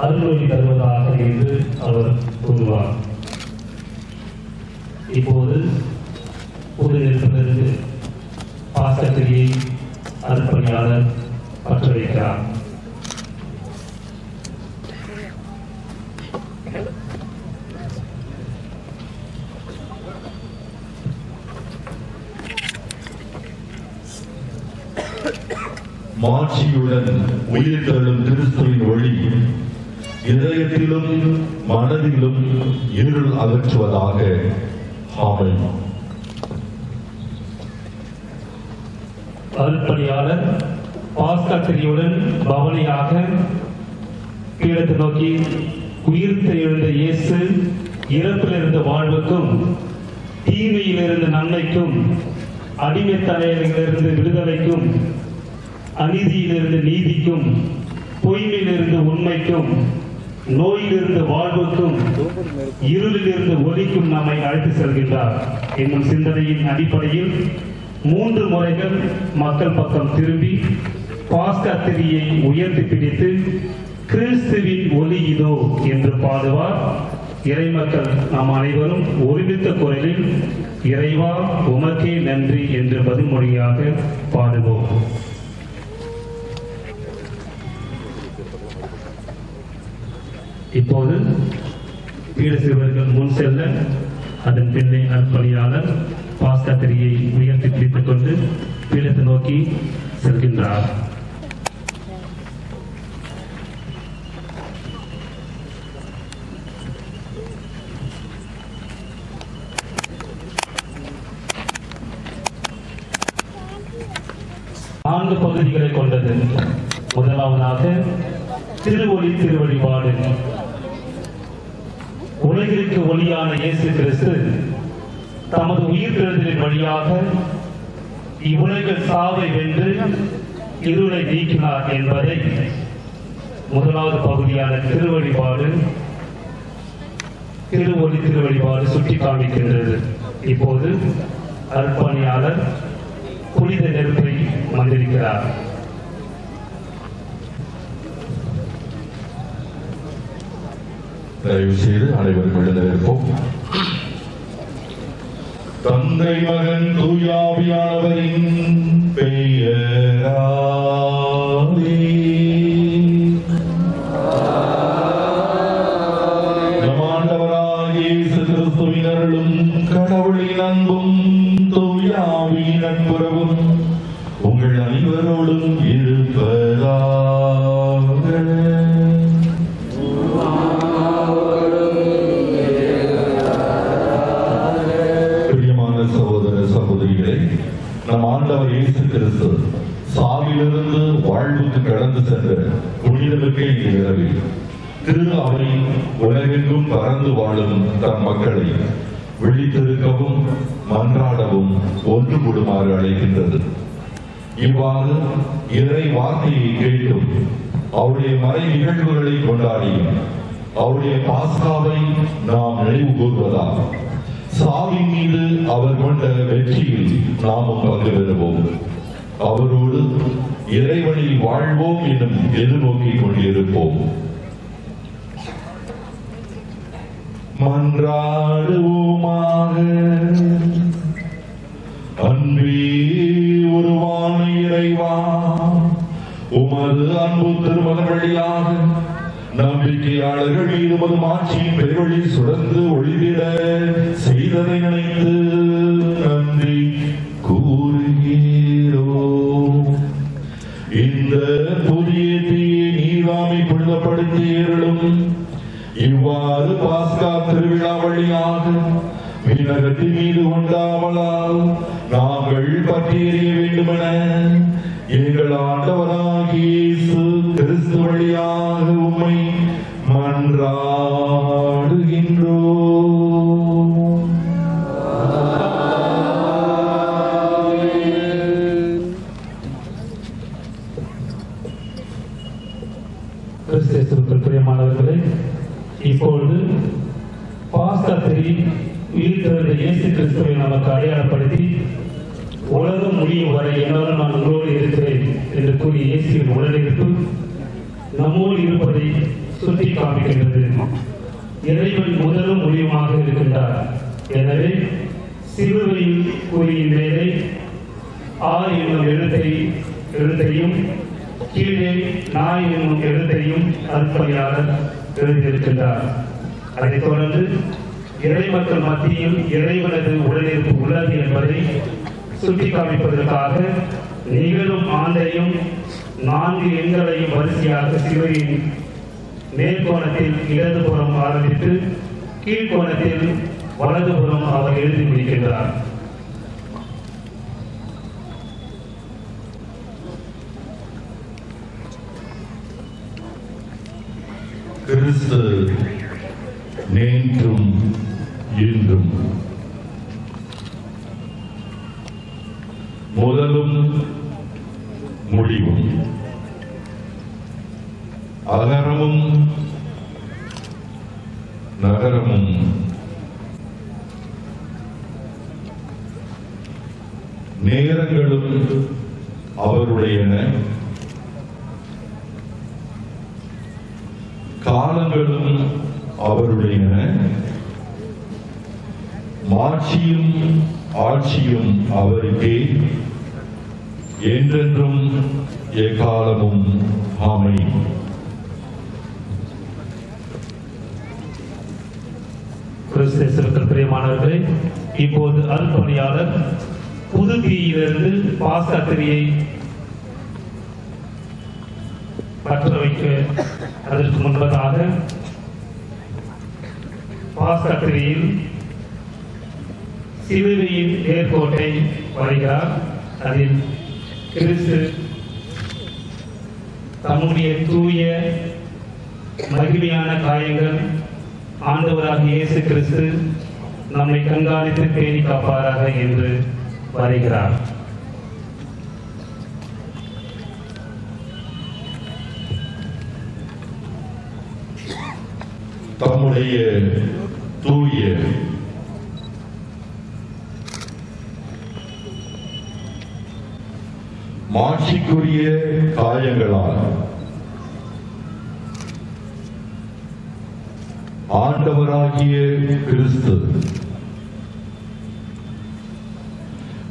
அருள்மொழி தருவதாக என்று அவர் கூறுவார். இப்போது புது நிற்பதற்கு பாஸ்கத்திரியை அர்ப்பணியாளர் பற்ற வைக்கிறார். மாட்சியுடன் உயிர் தள்ளும் கிறிஸ்துவின் ஒளி இதயத்திலும் மனதிலும் இருள் அகற்றுவதாக. ஆமென். அருட்பணியாளர் பாஸ்கத்திரியுடன் பவனியாக பீடத்தை நோக்கி உயிர்த்து எழுந்த இயேசு இறப்பிலிருந்து வாழ்வுக்கும் தீமையிலிருந்து நன்மைக்கும் அடிமைத்தலையிலிருந்து விடுதலைக்கும் அநீதியிலிருந்து நீதிக்கும் பொய்மையிலிருந்து உண்மைக்கும் நோயிலிருந்து வாழ்வுக்கும் இருளிலிருந்து ஒளிக்கும் நம்மை அழைத்து செல்கின்றார் என்னும் சிந்தனையின் அடிப்படையில் 3 முறைகள் மக்கள் பக்கம் திரும்பி பாஸ்கத்திரியை உயர்த்தி பிடித்து கிறிஸ்துவின் ஒளி இதோ என்று பாடுவார். இறைமக்கள் நாம் அனைவரும் ஒருமித்த குரலில் இறைவா உமக்கே நன்றி என்று பதில்மொழியாக பாடுவோம். இப்போது பீட சிறுவர்கள் முன் செல்ல அதன் பின்னே அர்ப்பணியாளர் பாஸ்கத்திரியை உயர்த்தி பிடித்துக் கொண்டு பீடத்தை நோக்கி செல்கின்றார். நான்கு பகுதிகளை கொண்டது. முதலாவதாக திருவொளி திருவழிபாடு. உலகிற்கு ஒளியான இயேசு கிறிஸ்து தமது உயிர்த்தெழுதலின் வழியாக இவ்வுலகில் சாவை வென்று இருளை நீக்கினார் என்பதை முதலாவது பகுதியான திருவழிபாடு திருவொளி திருவழிபாடு சுட்டி காண்பிக்கின்றது. இப்போது அர்ப்பணியாளர் புனித நெருப்பை மந்திரிக்கிறார். தயவு செய்து அனைவரும் எழுந்திருப்போம். தந்தை மகன் தூயாவியானவரின் பெயராலே நம் ஆண்டவராகிய இயேசு கிறிஸ்துவின் அருளும் கடவுளின் அன்பும் தூயாவின் நட்புறவும் உங்கள் அனைவரோடும் இருப்பதாக. நம் ஆண்டவர் இயேசு கிறிஸ்து சாவிலிருந்து வாழ்வுக்கு கடந்து சென்ற புனிதமிக்க இந்த இரவில் திரு அவை உலகெங்கும் பறந்து வாழும் தம் மக்களை விழித்திருக்கவும் மன்றாடவும் ஒன்று கூடுமாறு அழைக்கின்றது. இவ்வாறு இறை வார்த்தையை கேட்டும் அவருடைய மறை நிகழ்வுகளை கொண்டாடியும் அவருடைய பாஸ்காவை நாம் நினைவு கூறுவதால் சாவின் மீது அவர் கொண்ட வெற்றியில் நாமும் பங்கு பெறுவோம். அவரோடு இறைவனில் வாழ்வோம் எனும் எதிர்நோக்கிக் கொண்டிருப்போம். மன்றாடுவோமாக. அன்பே உருவான இறைவா, உமது அன்பு திருமகன் வழியாக நம்பிக்கையாளர்கள் மீது உமது மாட்சியின் பெருவழி சுடர்ந்து ஒளிவிட செய்ததை நினைத்து நன்றி கூறுகிறோம். இந்த புதிய தீயை நீராமை புனிதப்படுத்தியர்களும் இவ்வாறு பாஸ்கா திருவிழா வழியாக மீனகத்தின் மீது கொண்டாமலால் நாங்கள் பற்றியறிய வேண்டுமென எங்கள் ஆண்டவராகிய இயேசு கிறிஸ்து வழியாக உம்மை மன்றாடுகின்றோம். கிறிஸ்துவுக்குள் பிரியமானவர்களே, இப்பொழுது பாஸ்கத்திரி உயிர்த்தெழுந்த இயேசு கிறிஸ்துவை நமக்கு அடையாளப்படுத்தி உலகம் முடியும் வரை என்னாலும் நான் உங்களோடு இருக்கிறேன் என்று கூறிய இயேசுவின் உடனிருப்பு நம்மோடு இருப்பதை சுட்டி காமிக்கின்றது. இறைவன் முதலும் முடிவுமாக இருக்கின்றார். எனவே சிலுவையில் கூறியின் மேலே ஆர் என்னும் எழுத்தையும் கீழே நாய் என்னும் எழுத்தையும் அருட்பணியாளர் எழுதியிருக்கின்றார். அதைத் தொடர்ந்து இறைமக்கள் மத்தியில் இறைவனது உடனிருப்பு உள்ளது என்பதை சுட்டிக்காமிப்பதற்காக நிகழும் ஆண்டையும் 4 எண்களையும் வரிசையாக சிலுவையின் மேற்கோணத்தில் இடதுபுறம் ஆரம்பித்து கீழ்கோணத்தில் வலதுபுறம் அவர் எழுதி முடிக்கின்றார். கிறிஸ்து நேற்றும் இன்றும் முதலும் முடிவும் அகரமும் நகரமும் நேரங்களும் அவருடையன, காலங்களும் அவருடையன, மாட்சியும் ஆட்சியும் அவருக்கே, என்றென்றும் எக்காலமும் ஆமென். கிறிஸ்துவுக்குள் பிரியமானவர்களே, இப்போது அருட்பணியாளர் புது தீயிலிருந்து பாஸ்கா திரியை பற்ற வைக்க அதற்கு முன்பதாக பாஸ்கா திரியில் சிலுவையின் நேர்கோட்டை வரைகிறார். அதில் கிறிஸ்து தம்முடைய தூய மகிமையான காயங்கள் ஆண்டவராக இயேசு கிறிஸ்து நம்மை கண்காணித்து பேணி காப்பாராக என்று வரைகிறார். தம்முடைய தூய மாட்சிக்குரிய காயங்களால் ஆண்டவராகிய கிறிஸ்து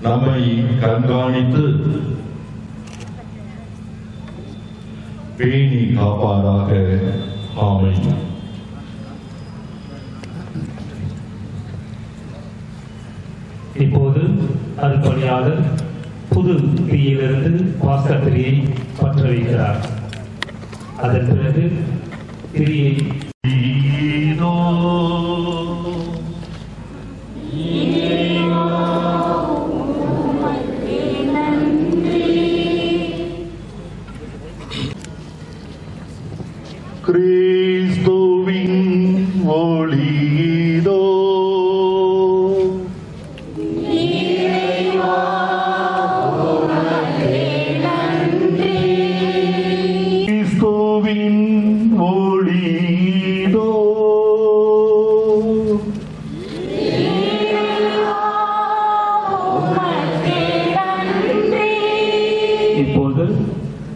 நம்மை கண்காணித்து பேணி காப்பாராக. ஆமென். இப்போது அருட்பணியாளர் புது தீயிலிருந்து பாஸ்கா திரியை பற்ற வைக்கிறார். அதன் பிறகு திரியை கிறிஸ்துவின் ஒளியதோ கிறிஸ்துவின் ஒளியதோ இப்போது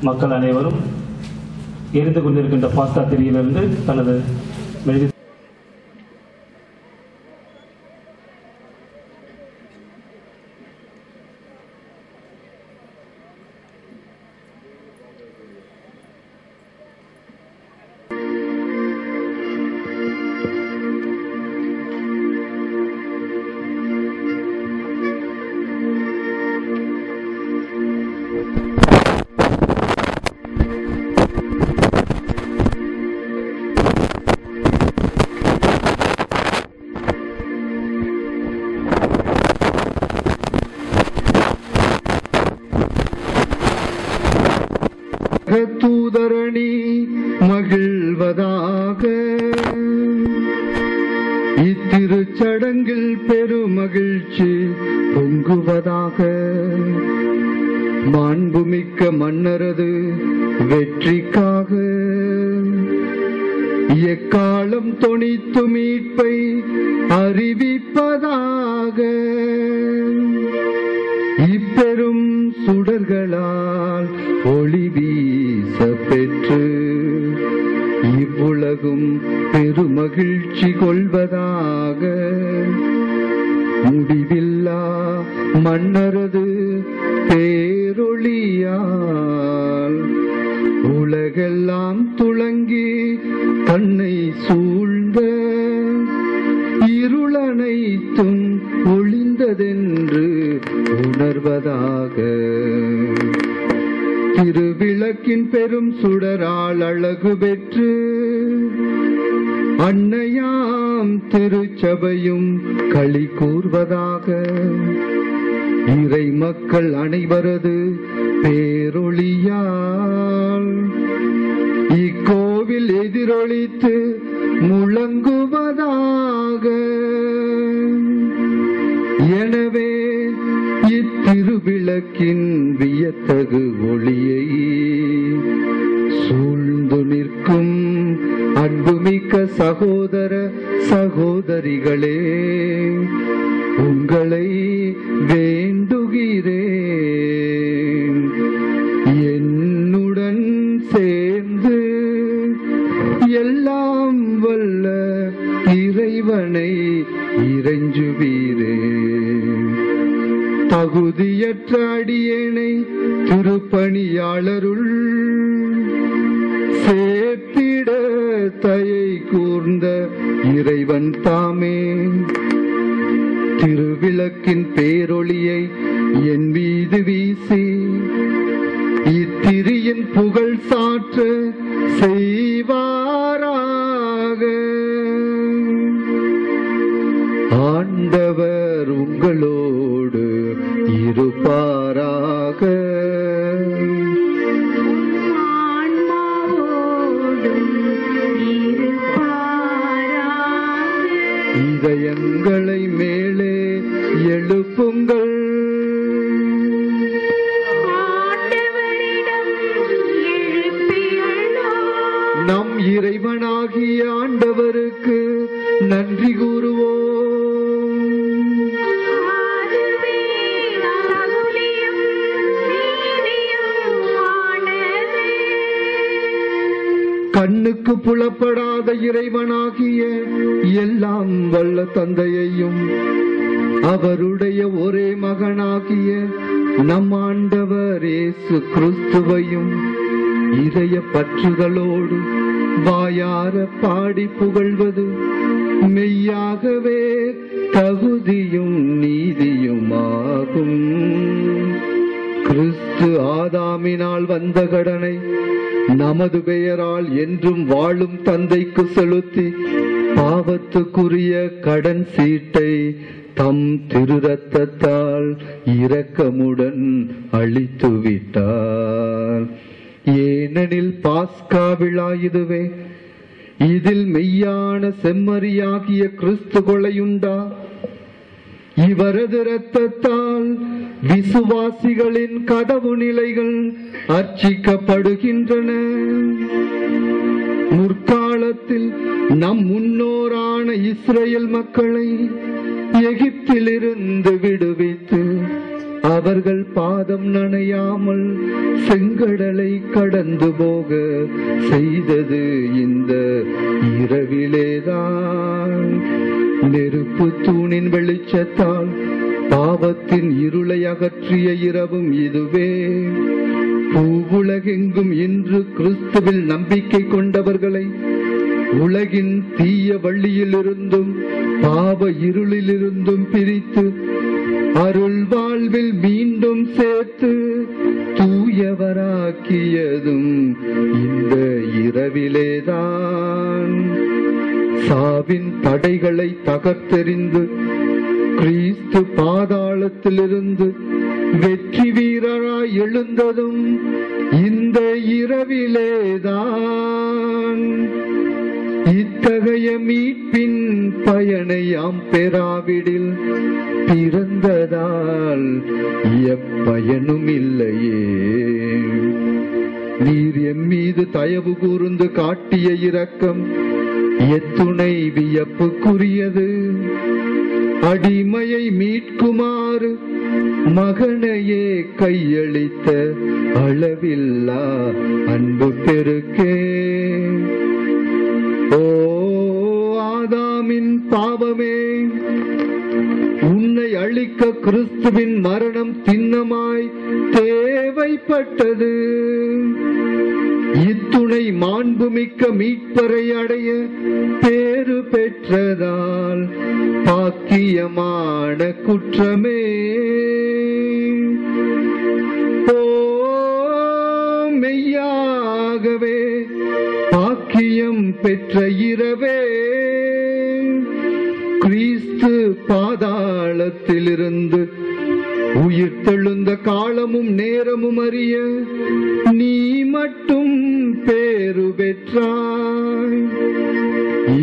மக்கள் அனைவரும் எரிந்து கொண்டிருக்கின்ற பாஸ்கா திரியிலிருந்து தனது மெழுகு தூதரணி மகிழ்வதாக. இத்திருச்சடங்கில் பெருமகிழ்ச்சி பொங்குவதாக. மாண்புமிக்க மன்னரது வெற்றிக்காக எக்காலம் தொனித்து மீட்பை அறிவிப்பதாக. இப்பெரும் சுடர்களால் ஒளி வீச பெற்று இவ்வுலக உலகும் பெருமகிழ்ச்சி கொள்வதாக. முடிவில்லா மன்னரது பேரொளியால் உலகெல்லாம் துளங்கி தன்னை சூழ்ந்த இருளனைத்தும் ஒளிந்ததென்று உணர்வதாக. திருவிளக்கின் பெரும் சுடரால் அழகு பெற்று அன்னையாம் திருச்சபையும் களி கூர்வதாக. இறை மக்கள் அனைவரது பேரொளியால் இக்கோவில் எதிரொலித்து முழங்குவதாக. எனவே இத்திருவிளக்கின் வியத்தகு ஒளியை சூழ்ந்து நிற்கும் அன்புமிக்க சகோதர சகோதரிகளே, உங்களை வேண்டுகிறேன், என்னுடன் சேர்ந்து எல்லாம் வல்ல இறைவனை இறைஞ்சுவீரே. தகுதியற்ற அடியேனை திருப்பணியாளருள் சேர்த்திட தயை கூர்ந்த இறைவன் தாமே திருவிளக்கின் பேரொளியை என் மீது வீசி இத்திரியின் புகழ் சாற்ற செய்வாராக. ஆண்டவர் உங்களோடு இருப்பாராக. இதயங்களை மேலே எழுப்புங்கள். நம் இறைவனாகிய ஆண்டவருக்கு நன்றி கூறுவோம். கண்ணுக்கு புலப்படாத இறைவனாகிய எல்லாம் வல்ல தந்தையையும் அவருடைய ஒரே மகனாகிய நம் ஆண்டவர் இயேசு கிறிஸ்துவையும் இதய பற்றுதலோடு வாயார பாடி புகழ்வது மெய்யாகவே தகுதியும் நீதியுமாகும். கிறிஸ்து ஆதாமினால் வந்த கடனை நமது பெயரால் என்றும் வாழும் தந்தைக்கு செலுத்தி பாவத்துக்குரிய கடன் சீட்டை தம் திரு ரத்தத்தால் இரக்கமுடன் அழித்து விட்டார். ஏனெனில் பாஸ்கா விழா இதுவே. இதில் மெய்யான செம்மறியாகிய கிறிஸ்து கொலையுண்டா. இவரது இரத்தத்தால் விசுவாசிகளின் கதவு நிலைகள் அர்ச்சிக்கப்படுகின்றன. முற்காலத்தில் நம் முன்னோரான இஸ்ரேல் மக்களை எகிப்திலிருந்து விடுவித்து அவர்கள் பாதம் நனையாமல் செங்கடலை கடந்து போக செய்தது இந்த இரவிலேதான். நெருப்பு தூணின் வெளிச்சத்தால் பாவத்தின் இருளை அகற்றிய இரவும் இதுவே. பூவுலகெங்கும் இன்று கிறிஸ்துவில் நம்பிக்கை கொண்டவர்களை உலகின் தீய வழியிலிருந்தும் பாவ இருளிலிருந்தும் பிரித்து அருள் வாழ்வில் மீண்டும் சேர்த்து தூயவராக்கியதும் இந்த இரவிலேதான். சாவின் தடைகளை தகர்த்தெறிந்து கிறிஸ்து பாதாளத்திலிருந்து வெற்றி வீரராய் எழுந்ததும் இந்த இரவிலேதான். இத்தகைய மீட்பின் பயனை யாம் பெறாவிடில் பிறந்ததால் எப்பயனும் இல்லையே. நீர் எம் மீது தயவு கூர்ந்து காட்டிய இரக்கம் எத்துணை வியப்புக்குரியது. அடிமையை மீட்குமாறு மகனையே கையளித்த அளவில்லா அன்பு பெருக்கே. ஓ ஆதாமின் பாவமே, உன்னை அழிக்க கிறிஸ்துவின் மரணம் திண்ணமாய் தேவைப்பட்டது. இத்துணை மாண்புமிக்க மீட்பரை அடைய பேறு பெற்றதால் பாக்கியமான குற்றமே. ஓ மெய்யாகவே பாக்கியம் பெற்ற இரவே, கிறிஸ்து பாதாளத்திலிருந்து உயிர் தெழுந்த காலமும் நேரமும் அறிய நீ மட்டும் பேறு பெற்றாய்.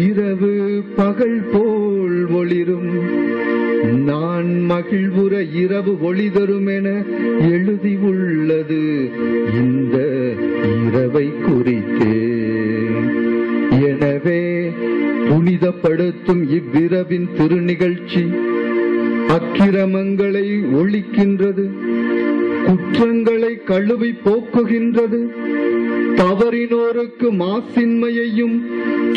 இரவு பகல் போல் ஒளிரும், நான் மகிழ்வுற இரவு ஒளி தரும் என எழுதி உள்ளது இந்த இரவை குறித்தே. எனவே புனிதப்படுத்தும் இவ்விரவின் திருநிகழ்ச்சி அக்கிரமங்களை ஒழிக்கின்றது, குற்றங்களை கழுவி போக்குகின்றது, தவறினோருக்கு மாசின்மையையும்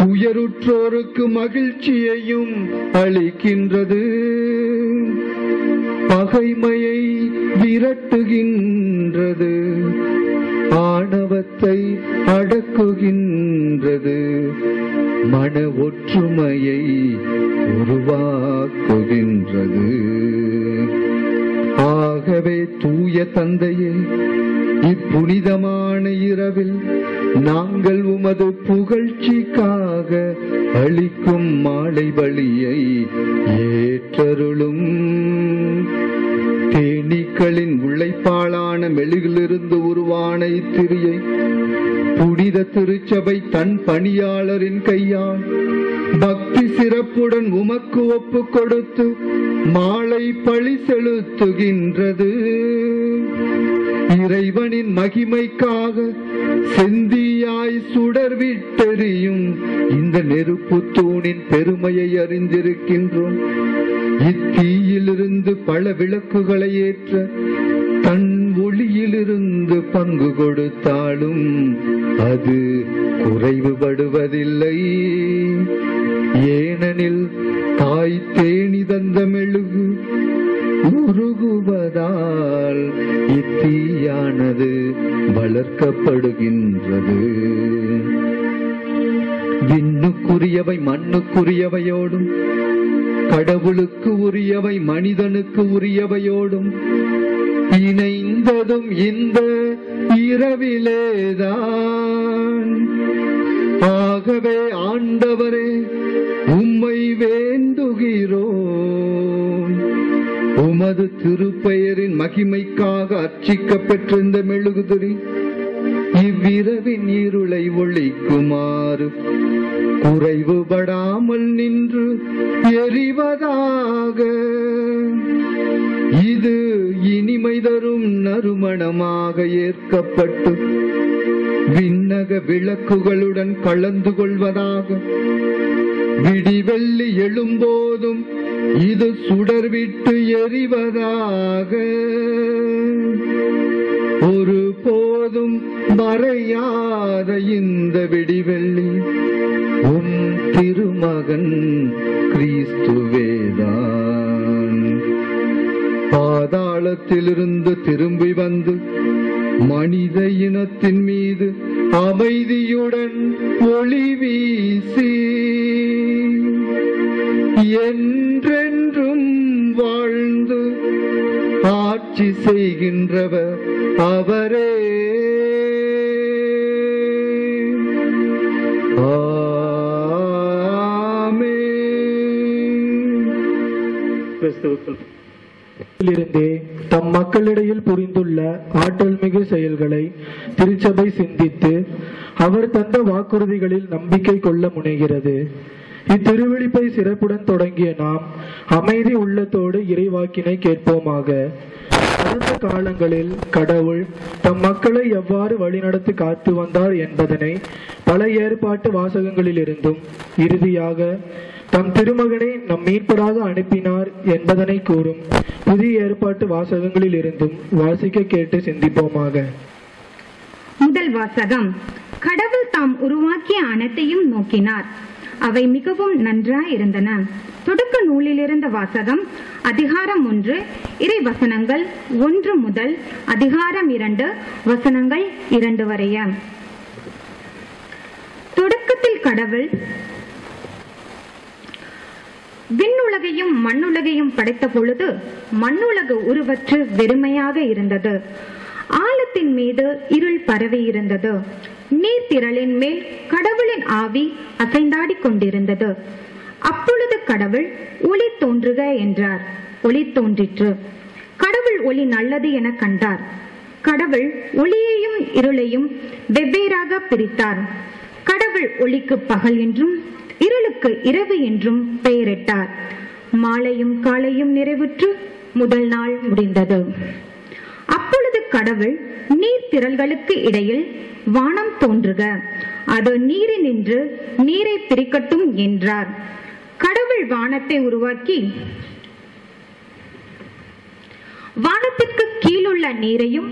துயருற்றோருக்கு மகிழ்ச்சியையும் அளிக்கின்றது, பகைமையை விரட்டுகின்றது, ஆணவத்தை அடக்குகின்றது, மன ஒற்றுமையை உருவாக்குகின்றது. ஆகவே தூய தந்தையே, இப்புனிதமான இரவில் நாங்கள் உமது புகழ்ச்சிக்காக அளிக்கும் மாலை பலியை ஏற்றருளும். தேனீக்களின் உழைப்பாளான மெழுகிலிருந்து உருவான இத்திரியை புனித திருச்சபை தன் பணியாளரின் கையால் பக்தி சிறப்புடன் உமக்கு ஒப்பு கொடுத்து மாலை பழி செலுத்துகின்றது. இறைவனின் மகிமைக்காக செந்தியாய் சுடர் விட்டெறியும் இந்த நெருப்பு தூணின் பெருமையை அறிந்திருக்கின்றோம். இத்தீயிலிருந்து பல விளக்குகளை ஏற்ற தன் ஒளியிலிருந்து பங்கு கொடுத்தாலும் அது குறைவுபடுவதில்லை. ஏனெனில் தாய் தேனி தந்த மெழுகு உருகுவதால் இத்தீயானது வளர்க்கப்படுகின்றது. விண்ணுக்குரியவை மண்ணுக்குரியவையோடும் கடவுளுக்கு உரியவை மனிதனுக்கு உரியவையோடும் இணைந்ததும் இந்த இரவிலேதான். ஆகவே ஆண்டவரே, உம்மை வேண்டுகிறோம். உமது திருப்பெயரின் மகிமைக்காக அர்ச்சிக்கப்பெற்ற இந்த மெழுகுதிரி இவ்விரவின் இருளை ஒழிக்குமாறு குறைவுபடாமல் நின்று எரிவதாக. இது இனிமை தரும் நறுமணமாக ஏற்கப்பட்டு விண்ணக விளக்குகளுடன் கலந்து கொள்வதாக. விடிவெள்ளி எழும்போதும் இது சுடர்விட்டு எரிவதாக. ஒரு போதும் மறையாத இந்த விடிவெள்ளி உம் திருமகன் கிறிஸ்துவேதான். பாதாளத்திலிருந்து திரும்பி வந்து மனித இனத்தின் மீது அமைதியுடன் ஒளி வீசி என்றென்றும் வாழ்ந்து ஆட்சி செய்கின்றவர் அவரே. இருந்தே தம் மக்களிடையில் புரிந்துள்ள ஆற்றல் மிகு செயல்களை திருச்சபை சிந்தித்து அவர் தந்த வாக்குறுதிகளில் நம்பிக்கை கொள்ள முனைகிறது. இத்திருவிழிப்பை சிறப்புடன் தொடங்கிய நாம் அமைதி உள்ளத்தோடு இறைவாக்கினை கேட்போமாக. கடந்த காலங்களில் கடவுள் தம் மக்களை எவ்வாறு வழிநடத்தி காத்து வந்தார் என்பதனை பல ஏற்பாட்டு வாசகங்களிலிருந்தும் இறுதியாக தம் திருமகனை நம் மீட்பராக அனுப்பினார் என்பதனை கூறும் புதிய ஏற்பாட்டு வாசகங்களில் இருந்தும் வாசிக்க கேட்டு சிந்திப்போமாக. முதல் வாசகம் கடவுள் தாம் உருவாக்கிய அனைத்தையும் நோக்கினார். அவை மிகவும் நன்றாயிருந்தன. தொடக்க நூலிலிருந்த வாசகம். அதிகாரம் 1 இறை வசனங்கள் 1 முதல் அதிகாரம் 2 வசனங்கள் 2 வரைய. தொடக்கத்தில் கடவுள் விண்ணுலகையும் மண்ணுலகையும் படைத்த பொழுது மண்ணுலகு உருவற்று வெறுமையாக இருந்தது. ஆழத்தின் மீது இருள் பரவி இருந்தது. நீர்த்திரளின் மேல் கடவுளின் ஆவி அசைந்தாடி கொண்டிருந்தது. அப்பொழுது கடவுள் ஒளி தோன்றுக என்றார். ஒளி தோன்றிற்று. கடவுள் ஒளி நல்லது என கண்டார். கடவுள் ஒளியையும் இருளையும் வெவ்வேறாக பிரித்தார். கடவுள் ஒளிக்கு பகல் என்றும் இருளுக்கு இரவு என்றும் பெயரிட்டார். மாலையும் காலையும் நிறைவுற்று முதல் நாள் முடிந்தது. அப்பொழுது கடவுள் நீர் திரள்களுக்கு இடையில் வானம் தோன்றுக, அது நீரினின்று நீரை பிரிக்கட்டும் என்றார். கடவுள் வானத்தை உருவாக்கி வானத்திற்கு கீழுள்ள நீரையும்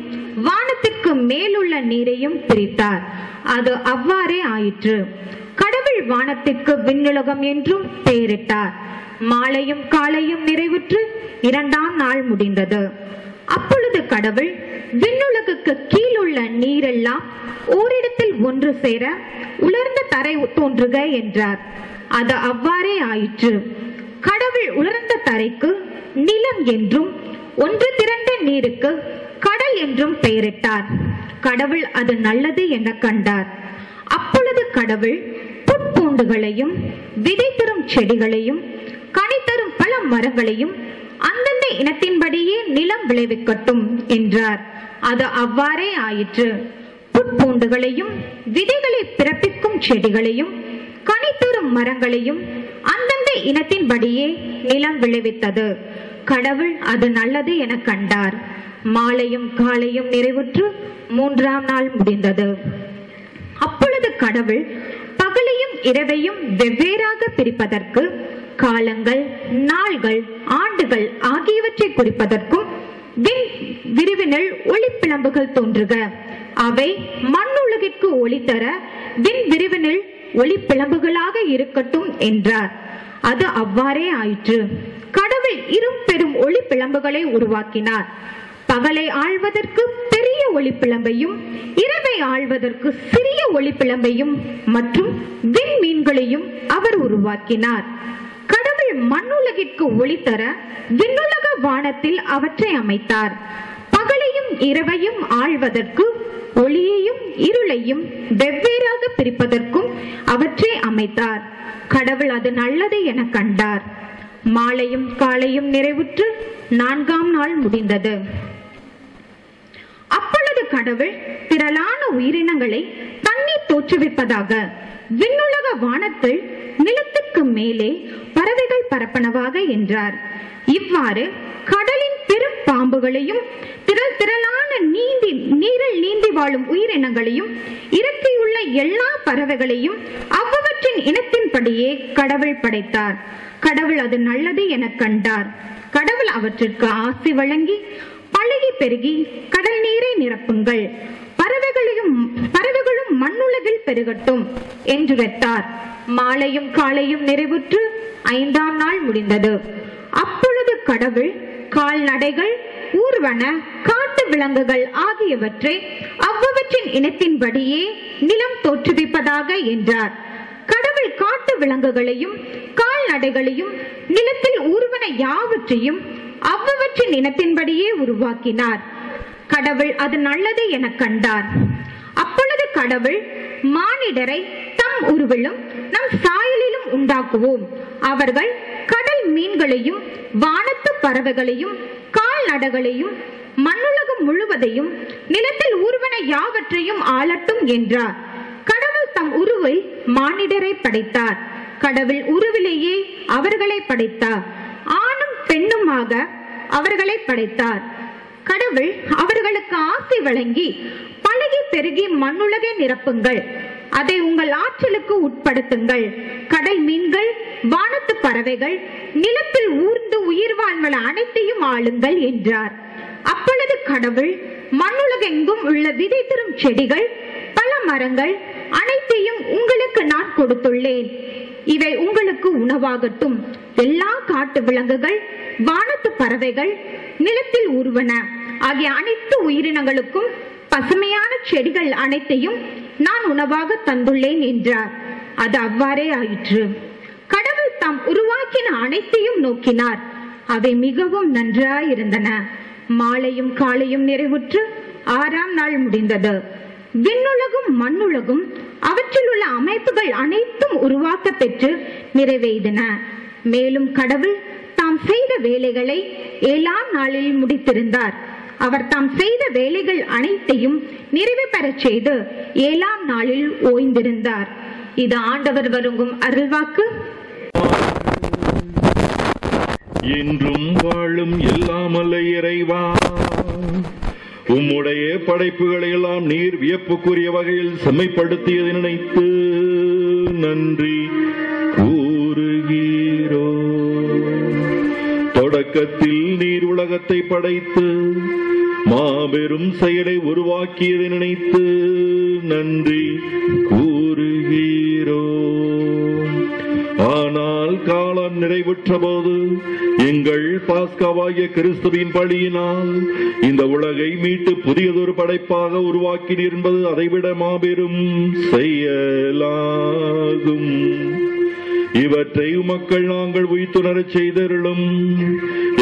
வானத்திற்கு மேலுள்ள நீரையும் பிரித்தார். அது அவ்வாறே ஆயிற்று. கடவுள் வானத்திற்கு விண்ணுலகம் என்றும் பெயரிட்டார். மாலையும் காலையும் நிறைவுற்று 2ஆம் நாள் முடிந்தது. அப்பொழுது கடவுள் விண்ணுலகுக்கு கீழுள்ள நீரெல்லாம் ஓரிடத்தில் ஒன்று சேர உலர்ந்த தரை தோன்றுக என்றார். அது அவ்வாறே ஆயிற்று. கடவுள் உலர்ந்த தரைக்கு நிலம் என்றும் ஒன்று திரண்ட நீருக்கு கடல் என்றும் பெயரிட்டார். கடவுள் அது நல்லது என கண்டார். அப்பொழுது கடவுள் புற்பூண்டுகளையும் விதை தரும் செடிகளையும் கனி தரும் பல மரங்களையும் அந்தந்த இனத்தின்படியே நிலம் விளைவிக்கட்டும் என்றார். அது அவ்வாறே ஆயிற்று. புற்பூண்டுகளையும் விதைகளை பிறப்பிக்கும் செடிகளையும் கனி தரும் மரங்களையும் அந்தந்த இனத்தின்படியே நிலம் விளைவித்தது. கடவுள் அது நல்லது என கண்டார். மாலையும் காலையும் நிறைவுற்று 3ஆம் நாள் முடிந்தது. அப்பொழுது கடவுள் பகலையும் இரவையும் வெவ்வேறாக பிரிப்பதற்கு காலங்கள், நாள்கள், ஆண்டுகள் ஆகியவற்றை குறிப்பதற்கும் விண் விரிவினில் ஒளிப்பிழம்புகள் தோன்றுக, அவை மண்ணுலகிற்கு ஒளி தர விண் விரிவினில் ஒளிப்பிழம்புகளாக இருக்கட்டும் என்றார். அது அவ்வாறே ஆயிற்று. கடவுள் பெரும் ஒளிப்பிழம்புகளை உருவாக்கினார். பகலை ஆள்வதற்கு பெரிய ஒளிப்பிழம்பையும் இரவை ஆள்வதற்கு சிறிய ஒளிப்பிழம்பையும் மற்றும் விண்மீன்களையும் அவர் உருவாக்கினார். கடவுள் மண்ணுலகிற்கு ஒளி தர விண்ணுலக வானத்தில் அவற்றை அமைத்தார். பகலையும் இரவையும் ஆள்வதற்கு ஒளியையும் இருளையும் வெவ்வேறாக பிரிப்பதற்கும் அவற்றை அமைத்தார். கடவுள் அது நல்லது என கண்டார். மாலையும் காலையும் நிறைவுற்று 4ஆம் நாள் முடிந்தது. அப்பொழுது கடவுள் திரளான உயிரினங்களை தண்ணீர் தோற்றுவிப்பதாக விண்ணுலக வானத்தில் நிலத்துக்கு மேலே பறவைகள் பரப்பனவாக என்றார். இவ்வாறு கடலின் பெரும் பாம்புகளையும் திரளான நீரில் நீந்தி வாழும் உயிரினங்களையும் இறக்கியுள்ள எல்லா பறவைகளையும் அவ்வவற்றின் இனத்தின்படியே கடவுள் படைத்தார். கடவுள் அது நல்லது என கண்டார். கடவுள் அவற்றிற்கு ஆசி வழங்கி பழகி பெருகி கடல் நீரை நிரப்புங்கள், பறவைகளும் மண்ணுலகில் பெருகட்டும் என்று வைத்தார். மாலையும் காலையும் நிறைவுற்று 5ஆம் நாள் முடிந்தது. அப்பொழுது கடவுள் கால்நடைகள், ஊர்வன, காட்டு விலங்குகள் ஆகியவற்றை அவ்வவற்றின் இனத்தின்படியே நிலம் தோற்றுவிப்பதாக என்றார். கடவுள் காட்டு விலங்குகளையும் கால்நடைகளையும் நிலத்தில் ஊர்வன யாவற்றையும் அவ்வவற்றின் இனத்தின்படியே உருவாக்கினார். கடவுள் அது நல்லது என கண்டார். அப்பொழுது கடவுள் மானிடரை தம் உருவிலும் நம் சாயலிலும் உண்டாக்குவோம். அவர்கள் கடல் மீன்களையும் வானத்து பறவைகளையும் கால்நடைகளையும் மண்ணுலகம் முழுவதையும் நிலத்தில் ஊர்வன யாவற்றையும் ஆளட்டும் என்றார். கடவுள் தம் உருவில் மானிடரை படைத்தார். கடவுள் உருவிலேயே அவர்களை படைத்தார். ஆணும் பெண்ணுமாக அவர்களை படைத்தார். கடவுள் அவர்களுக்கு ஆசி வழங்கி பழகி பெருகி மண்ணுலகை நிரப்புங்கள், அதை உங்கள் ஆற்றலுக்கு உட்படுத்துங்கள். கடல் மீன்கள், வானத்து பறவைகள், நிலத்தில் ஊர்ந்து உயிர் வாழ்வன அனைத்தையும் ஆளுங்கள் என்றார். அப்பொழுது கடவுள் மண்ணுலகெங்கும் உள்ள விதை தரும் செடிகள், பல மரங்கள் அனைத்தையும் உங்களுக்கு நான் கொடுத்துள்ளேன். இவை உங்களுக்கு உணவாகட்டும். எல்லா காட்டு விலங்குகள், வானத்து பறவைகள், நிலத்தில் ஊர்வன ஆகிய அனைத்து உயிரினங்களுக்கும் பசுமையான செடிகள் அனைத்தையும் நான் உணவாக தந்துள்ளேன் என்றார். அது அவ்வாறே ஆயிற்று. கடவுள் தாம் உருவாக்கின அனைத்தையும் நோக்கினார். அவை மிகவும் நன்றாயிருந்தன. மாலையும் காலையும் நிறைவுற்று 6ஆம் நாள் முடிந்தது. விண்ணுலகும் மண்ணுலகும் அவற்றில் உள்ள அமைப்புகள் அனைத்தும் உருவாக்க பெற்று நிறைவேறின. மேலும் கடவுள் தாம் செய்த வேலைகளை 7ஆம் நாளில் முடித்திருந்தார். அவர் தாம் செய்த வேலைகள் அனைத்தையும் நிறைவு பெறச் செய்து 7ஆம் நாளில் ஓய்ந்திருந்தார். இது ஆண்டவர் வழங்கும் அருள்வாக்கு. என்றும் வாழும் எல்லாமல்ல இறைவா, உம்முடைய படைப்புகளை எல்லாம் நீர் வியப்புக்குரிய வகையில் செம்மைப்படுத்தியதை நினைத்து நன்றி கூறுகிறோ. தொடக்கத்தில் நீர் உலகத்தை படைத்து மாபெரும் செயலை உருவாக்கியதை நினைத்து நன்றி கூறுகிறோ. ஆனால் காலம் நிறைவுற்ற போது எங்கள் பாஸ்காவாகிய கிறிஸ்துவின் பலியினால் இந்த உலகை மீட்டு புதியதொரு படைப்பாக உருவாக்கினீர் என்பது அதைவிட மாபெரும் செயலாகும். இவற்றை மக்கள் நாங்கள் உய்த்துணரச் செய்தருளும்.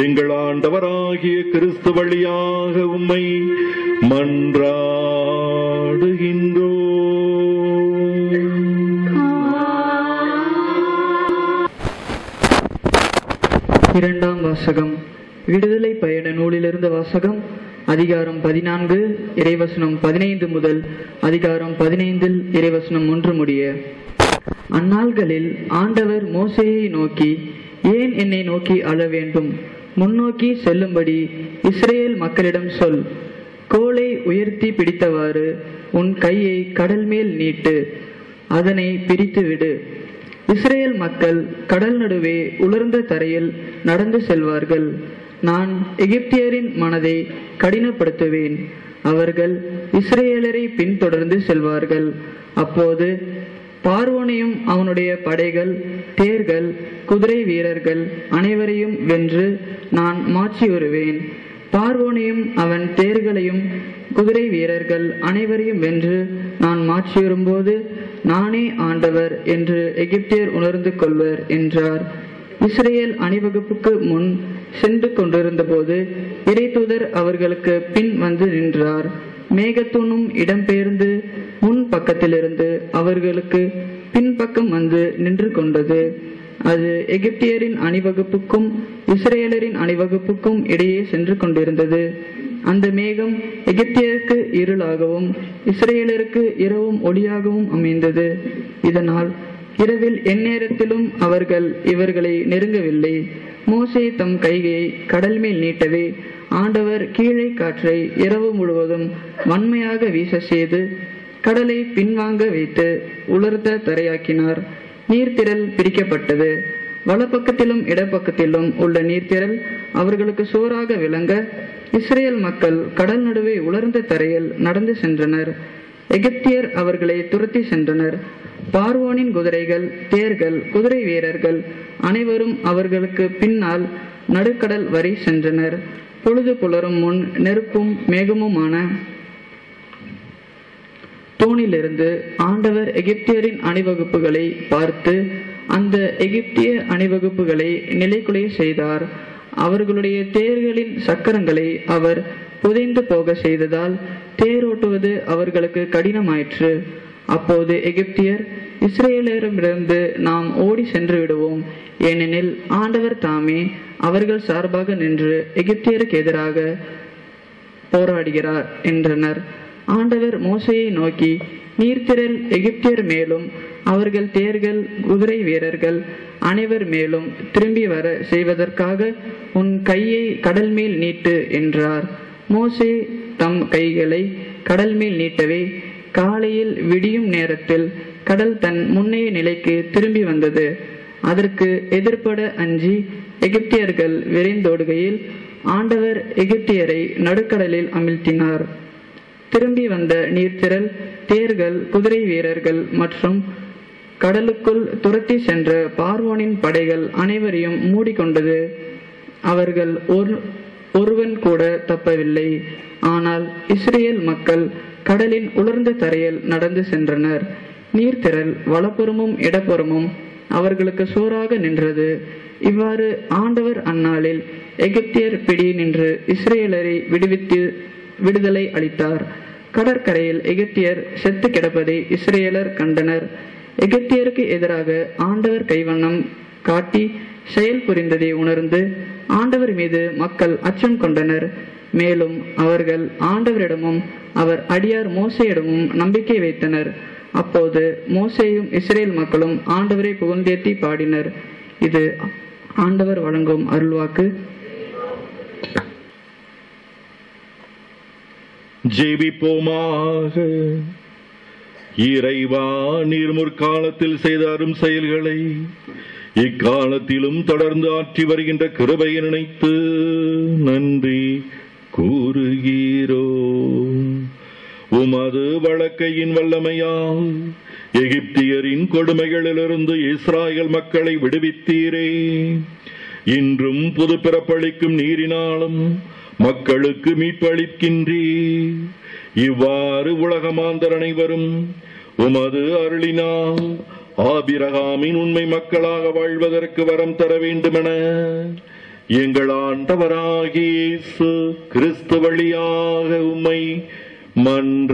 எங்கள் ஆண்டவராகிய கிறிஸ்து வழியாக உம்மை மன்றாடுகின்றோம். இரண்டாம் வாசகம். விடுதலை பயண நூலிலிருந்த வாசகம். அதிகாரம் 14, இறைவசனம் 15 முதல் அதிகாரம் 15 இறைவசனம் 1 முடிய. அந்நாள்களில் ஆண்டவர் மோசேயை நோக்கி, ஏன் என்னை நோக்கி அழ வேண்டும்? முன்னோக்கி செல்லும்படி இஸ்ரேல் மக்களிடம் சொல். கோலை உயர்த்தி பிடித்தவாறு உன் கையை கடல் மேல் நீட்டு, அதனை பிரித்து விடு. இஸ்ரேல் மக்கள் கடல் நடுவே உலர்ந்த தரையில் நடந்து செல்வார்கள். நான் எகிப்தியரின் மனதை கடினப்படுத்துவேன். அவர்கள் இஸ்ரேலரை பின்தொடர்ந்து செல்வார்கள். அப்போது பார்வோனையும் அவனுடைய படைகள், தேர்கள், குதிரை வீரர்கள் அனைவரையும் வென்று நான் மாற்றி வருவேன். பார்வோனையும் அவன் தேர்களையும் குதிரை வீரர்கள் அனைவரையும் வென்று நான் மாற்றி வரும்போது நானே ஆண்டவர் என்று எகிப்தியர் உணர்ந்து கொள்வர் என்றார். இஸ்ரேல் அணிவகுப்புக்கு முன் சென்று கொண்டிருந்த போது இறைத்தூதர் அவர்களுக்கு பின் வந்து நின்றார். மேகத்தூணும் இடம்பெயர்ந்து முன் பக்கத்திலிருந்து அவர்களுக்கு பின்பக்கம் வந்து நின்று கொண்டது. அது எகிப்தியரின் அணிவகுப்புக்கும் இஸ்ரேலரின் அணிவகுப்புக்கும் இடையே சென்று கொண்டிருந்தது. அந்த மேகம் எகிப்தியருக்கு இருளாகவும் இஸ்ரேலருக்கு இரவும் ஒளியாகவும் அமைந்தது. இதனால் இரவில் எந்நேரத்திலும் அவர்கள் இவர்களை நெருங்கவில்லை. மோசே தம் கையை கடல் மேல் நீட்டவே ஆண்டவர் கீழே காற்றை இரவு முழுவதும் வன்மையாக வீச செய்து கடலை பின்வாங்க வைத்து உலர்த்த தரையாக்கினார். நீர்த்திரள் பிரிக்கப்பட்டது. வலப்பக்கத்திலும் இடப்பக்கத்திலும் உள்ள நீர்த்திரள் அவர்களுக்கு சோறாக விளங்க இஸ்ரேல் மக்கள் கடல் நடுவே உலர்ந்த தரையில் நடந்து சென்றனர். எகிப்தியர் அவர்களை துரத்தி சென்றனர். பார்வோனின் குதிரைகள், தேர்கள், குதிரை வீரர்கள் அனைவரும் அவர்களுக்கு பின்னால் நடுக்கடல் வரை சென்றனர். பொழுது புலரும் முன் நெருப்பும் மேகமுமான தூணிலிருந்து ஆண்டவர் எகிப்தியரின் அணிவகுப்புகளை பார்த்து அந்த எகிப்திய அணிவகுப்புகளை நிலைக்குலைய செய்தார். அவர்களுடைய தேர்களின் சக்கரங்களை அவர் புதைந்து போக செய்ததால் தேரோட்டுவது அவர்களுக்கு கடினமாயிற்று. அப்போது எகிப்தியர் இஸ்ரேலரிடமிருந்து நாம் ஓடி சென்று விடுவோம், ஏனெனில் ஆண்டவர் தாமே அவர்கள் சார்பாக நின்று எகிப்தியருக்கு எதிராக போராடுகிறார் என்றனர். ஆண்டவர் மோசையை நோக்கி, நீர்த்திரள் எகிப்தியர் மேலும் அவர்கள் தேர்கள், குதிரை வீரர்கள் அனைவர் மேலும் திரும்பி வர செய்வதற்காக உன் கையை கடல் மேல் நீட்டு என்றார். மோசே தம் கைகளை கடல் மேல் நீட்டவே காலையில் விடியும் நேரத்தில் கடல் தன் முன்னைய நிலைக்கு திரும்பி வந்தது. அதற்கு எதிர்ப்பட அஞ்சி எகிப்தியர்கள் விரைந்தோடுகையில் ஆண்டவர் எகிப்தியரை நடுக்கடலில் அமிழ்த்தினார். திரும்பி வந்த நீர்த்திரள், தேர்கள், குதிரை வீரர்கள் மற்றும் கடலுக்குள் துரத்தி சென்ற பார்வோனின் படைகள் அனைவரையும் மூடிக்கொண்டது. அவர்கள் ஒருவன் கூட தப்பவில்லை. ஆனால் இஸ்ரேல் மக்கள் கடலின் உலர்ந்த தரையில் நடந்து சென்றனர். நீர்த்திரள் வலப்புறமும் இடப்புறமும் அவர்களுக்கு சோறாக நின்றது. இவ்வாறு ஆண்டவர் அந்நாளில் எகிப்தியர் பிடி நின்று இஸ்ரேலரை விடுதலை அளித்தார். கடற்கரையில் எகிப்தியர் செத்து கிடப்பதை இஸ்ரேலர் கண்டனர். எகிப்தியருக்கு எதிராக ஆண்டவர் கைவண்ணம் காட்டி செயல் புரிந்ததை உணர்ந்து ஆண்டவர் மீது மக்கள் அச்சம் கொண்டனர். மேலும் அவர்கள் ஆண்டவரிடமும் அவர் அடியார் மோசேயிடமும் நம்பிக்கை வைத்தனர். அப்போது மோசேயும் இஸ்ரேல் மக்களும் ஆண்டவரை புகழ்ந்தேத்தி பாடினர். இது ஆண்டவர் வழங்கும் அருள்வாக்கு. ஜெபிப்போமாக. இறைவா, நீர் முற்காலத்தில் செய்த அரும் செயல்களை இக்காலத்திலும் தொடர்ந்து ஆற்றி வருகின்ற கிருபையை நினைத்து நன்றி கூறுகிறோம். உமது வழக்கையின் வல்லமையால் எகிப்தியரின் கொடுமைகளிலிருந்து இஸ்ராயல் மக்களை விடுவித்தீரே. இன்றும் புது பிறப்பளிக்கும் நீரினாலும் மக்களுக்கு மீட்பளிக்கின்றீர். இவ்வாறு உலகமாந்தர் அனைவரும் உமது அருளினால் ஆபிரகாமின் உண்மை மக்களாக வாழ்வதற்கு வரம் தர வேண்டுமென எங்கள் ஆண்டவராகிய இயேசு கிறிஸ்து வழியாக உம்மை மன்றாடுகின்றோம்.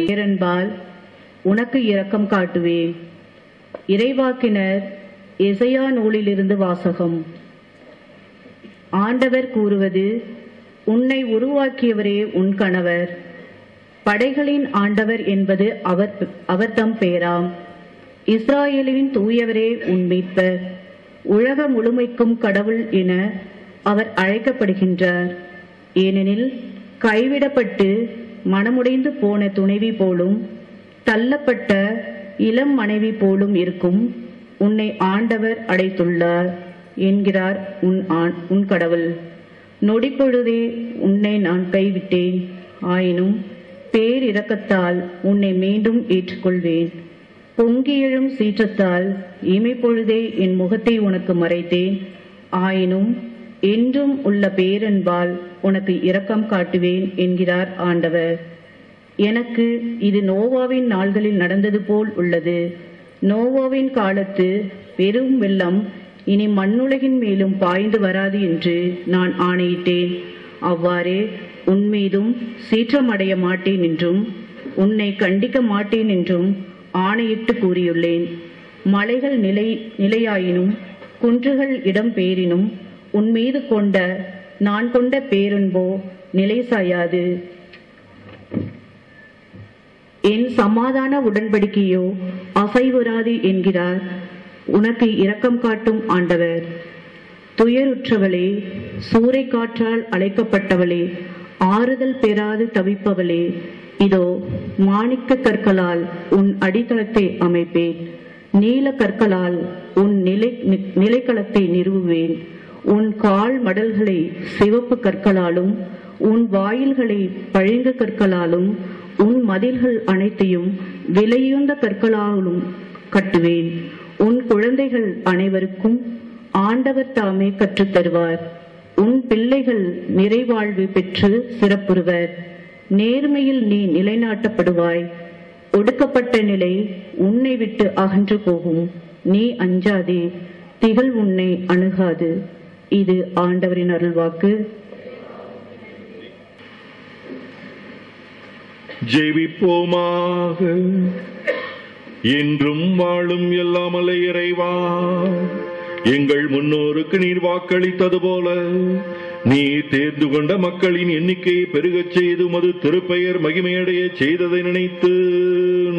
பேரன்பால் உனக்கு இரக்கம் காட்டுவேன். இறைவாக்கினர் எசையா நூலிலிருந்து வாசகம். ஆண்டவர் கூறுவது, உன்னை உருவாக்கியவரே உன் கணவர், படைகளின் ஆண்டவர் என்பது அவர்தம் பெயராம். இஸ்ராயேலின் தூயவரே உன் மீட்பர், உலக முழுமைக்கும் கடவுள் என அவர் அழைக்கப்படுகின்றார். ஏனெனில் கைவிடப்பட்டு மனமுடைந்து போன துணைவி போலும் தள்ளப்பட்ட இளம் மனைவி போலும் இருக்கும் உன்னை ஆண்டவர் அடைத்துள்ளார் என்கிறார் உன் கடவுள். நொடிப்பொழுதே உன்னை நான் கைவிட்டேன், ஆயினும் பேரிரக்கத்தால் உன்னை மீண்டும் ஏற்றுக்கொள்வேன். பொங்கி எழும் சீற்றத்தால் இமைப்பொழுதே என் முகத்தை உனக்கு மறைத்தேன், ஆயினும் என்றும் உள்ள பேரன்பால் உனக்கு இரக்கம் காட்டுவேன் என்கிறார் ஆண்டவர். எனக்கு இது நோவாவின் நாள்களில் நடந்தது போல் உள்ளது. நோவாவின் காலத்து பெரும் வெள்ளம் இனி மண்ணுலகின் மேலும் பாய்ந்து வராது என்று நான் ஆணையிட்டேன். அவ்வாறே உன்மீதும் சீற்றமடைய மாட்டேன் என்றும் உன்னை கண்டிக்க மாட்டேன் என்றும் ஆணையிட்டு கூறியுள்ளேன். மலைகள் நிலையாயினும் குன்றுகள் இடம் பெயரினும் உன்மீது நான் கொண்ட பேரன்போ நிலை சாயாது. என் சமாதான உடன்படிக்கையோ அசைவுறாது என்கிறார் உனக்கு இரக்கம் காட்டும் ஆண்டவர். துயருற்றவளே, சூறை காற்றால் அழைக்கப்பட்டவளே, ஆறுதல் பெறாது தவிப்பவளே, இதோ மாணிக்க கற்களால் உன் அடித்தளத்தை அமைப்பேன், நீல கற்களால் உன் நிலைக்களத்தை நிறுவுவேன். உன் கால் மடல்களை சிவப்பு கற்களாலும் உன் வாயில்களை பழைந்த கற்களாலும் உன் மதில்கள் அனைத்தையும் விலையுந்த கற்களாலும் கட்டுவேன். உன் குழந்தைகள் அனைவருக்கும் ஆண்டவர் தாமே கற்றுத்தருவார். உன் பிள்ளைகள் நிறைவாழ்வு பெற்று சிறப்புறுவர். நேர்மையில் நீ நிலைநாட்டப்படுவாய். ஒடுக்கப்பட்ட நிலை உன்னை விட்டு அகன்று போகும். நீ அஞ்சாதே, திகழ் உன்னை அணுகாது. இது ஆண்டவரின் அருள்வாக்கு. ஜெபிப்போமாக. என்றும் வாழும் எல்லாமல்ல இறைவா, எங்கள் முன்னோருக்கு நீர் வாக்களித்தது போல நீ தேர்ந்து கொண்ட மக்களின் எண்ணிக்கையை பெருகச் செய்து உமது திருப்பெயர் மகிமையடைய செய்ததை நினைத்து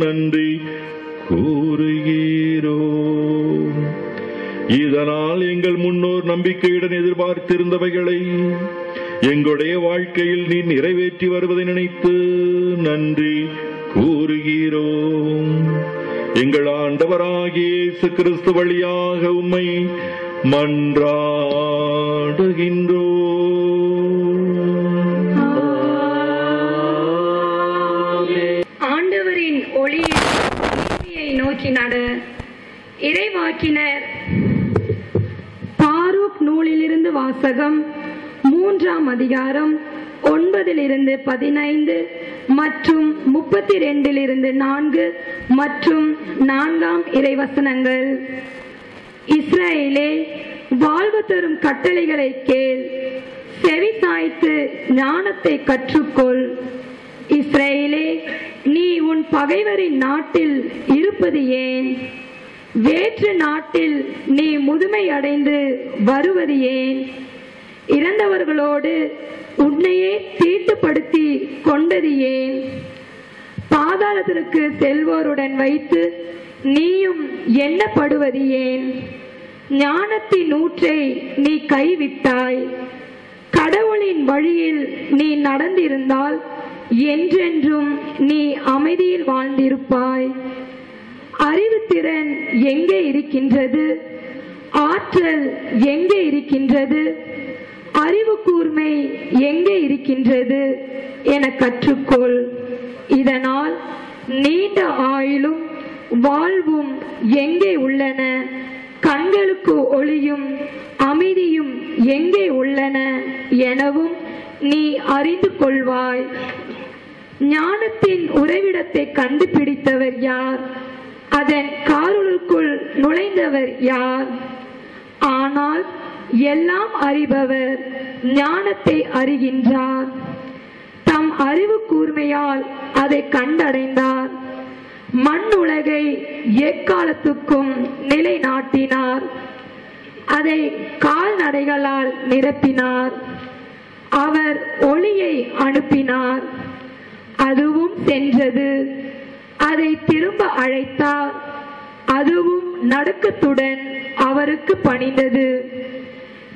நன்றி கூறுகிறோம். இதனால் எங்கள் முன்னோர் நம்பிக்கையுடன் எதிர்பார்த்திருந்தவைகளை எங்களுடைய வாழ்க்கையில் நீ நிறைவேற்றி வருவதை நினைத்து நன்றி கூறுகிறோம். எங்கள் ஆண்டவராகிய இயேசு கிறிஸ்து வழியாக உம்மை மன்றாடுகின்றோம். ஆண்டவரின் ஒளியை நோக்கி நட. இறைவாக்கினர் பாரூக் நூலிலிருந்து வாசகம். 3ஆம் அதிகாரம் 9-15 மற்றும் 32-4 மற்றும் 4ஆம் இறைவசனங்கள். இஸ்ரவேலே, வாழ்வு தரும் கட்டளைகளை கேள், செவி சாய்த்து ஞானத்தை கற்றுக்கொள். இஸ்ரவேலே, நீ உன் பகைவரின் நாட்டில் இருப்பது ஏன்? வேற்று நாட்டில் நீ முதுமை அடைந்து வருவது ஏன்? இறந்தவர்களோடு உன்னையே தீட்டுப்படுத்தி கொண்டது ஏன்? பாதாளத்திற்கு செல்வோருடன் வைத்து நீயும் எண்ணப்படுவது ஏன்? ஞானத்தின் ஊற்றை நீ கைவிட்டாய். கடவுளின் வழியில் நீ நடந்திருந்தால் என்றென்றும் நீ அமைதியில் வாழ்ந்திருப்பாய். அறிவுத்திறன் எங்கே இருக்கின்றது? ஆற்றல் எங்கே இருக்கின்றது? அறிவு கூர்மை எங்கே இருக்கின்றது என கற்றுக்கொள். இதனால் நீண்ட ஆயுளும் வாழ்வும் எங்கே உள்ளன? கண்களுக்கு ஒளியும் அமைதியும் எங்கே உள்ளன எனவும் நீ அறிந்து கொள்வாய். ஞானத்தின் உறைவிடத்தை கண்டுபிடித்தவர் யார்? அதன் காருளுக்குள் நுழைந்தவர் யார்? ஆனால் எல்லாம் அறிபவர் ஞானத்தை அறிகின்றார். தம் அறிவு கூர்மையால் அதை கண்டடைந்தார். மண் உலகை எக்காலத்துக்கும் நிலைநாட்டினார். அதை கால்நடைகளால் நிரப்பினார். அவர் ஒளியை அனுப்பினார், அதுவும் சென்றது. அதை திரும்ப அழைத்தார், அதுவும் நடுக்கத்துடன் அவருக்கு பணிந்தது.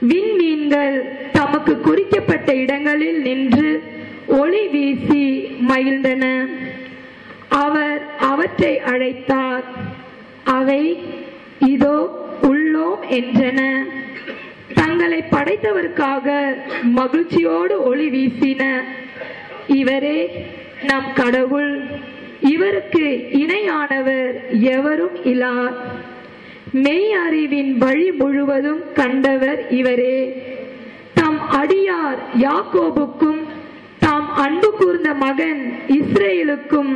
விண்மீன்கள் தமக்கு குறிக்கப்பட்ட இடங்களில் நின்று ஒளி வீசி மகிழ்ந்தன. அவர் அவற்றை அழைத்தார், அவை இதோ உள்ளோம் என்றன. தங்களை படைத்தவருக்காக மகிழ்ச்சியோடு ஒளி வீசின. இவரே நம் கடவுள், இவருக்கு இணையானவர் எவரும் இலார். மெய் அறிவின் வழி முழுவதும் கண்டவர் இவரே. தம் அடியார் யாக்கோபுக்கும் தாம் அன்பு கூர்ந்த மகன் இஸ்ரேலுக்கும்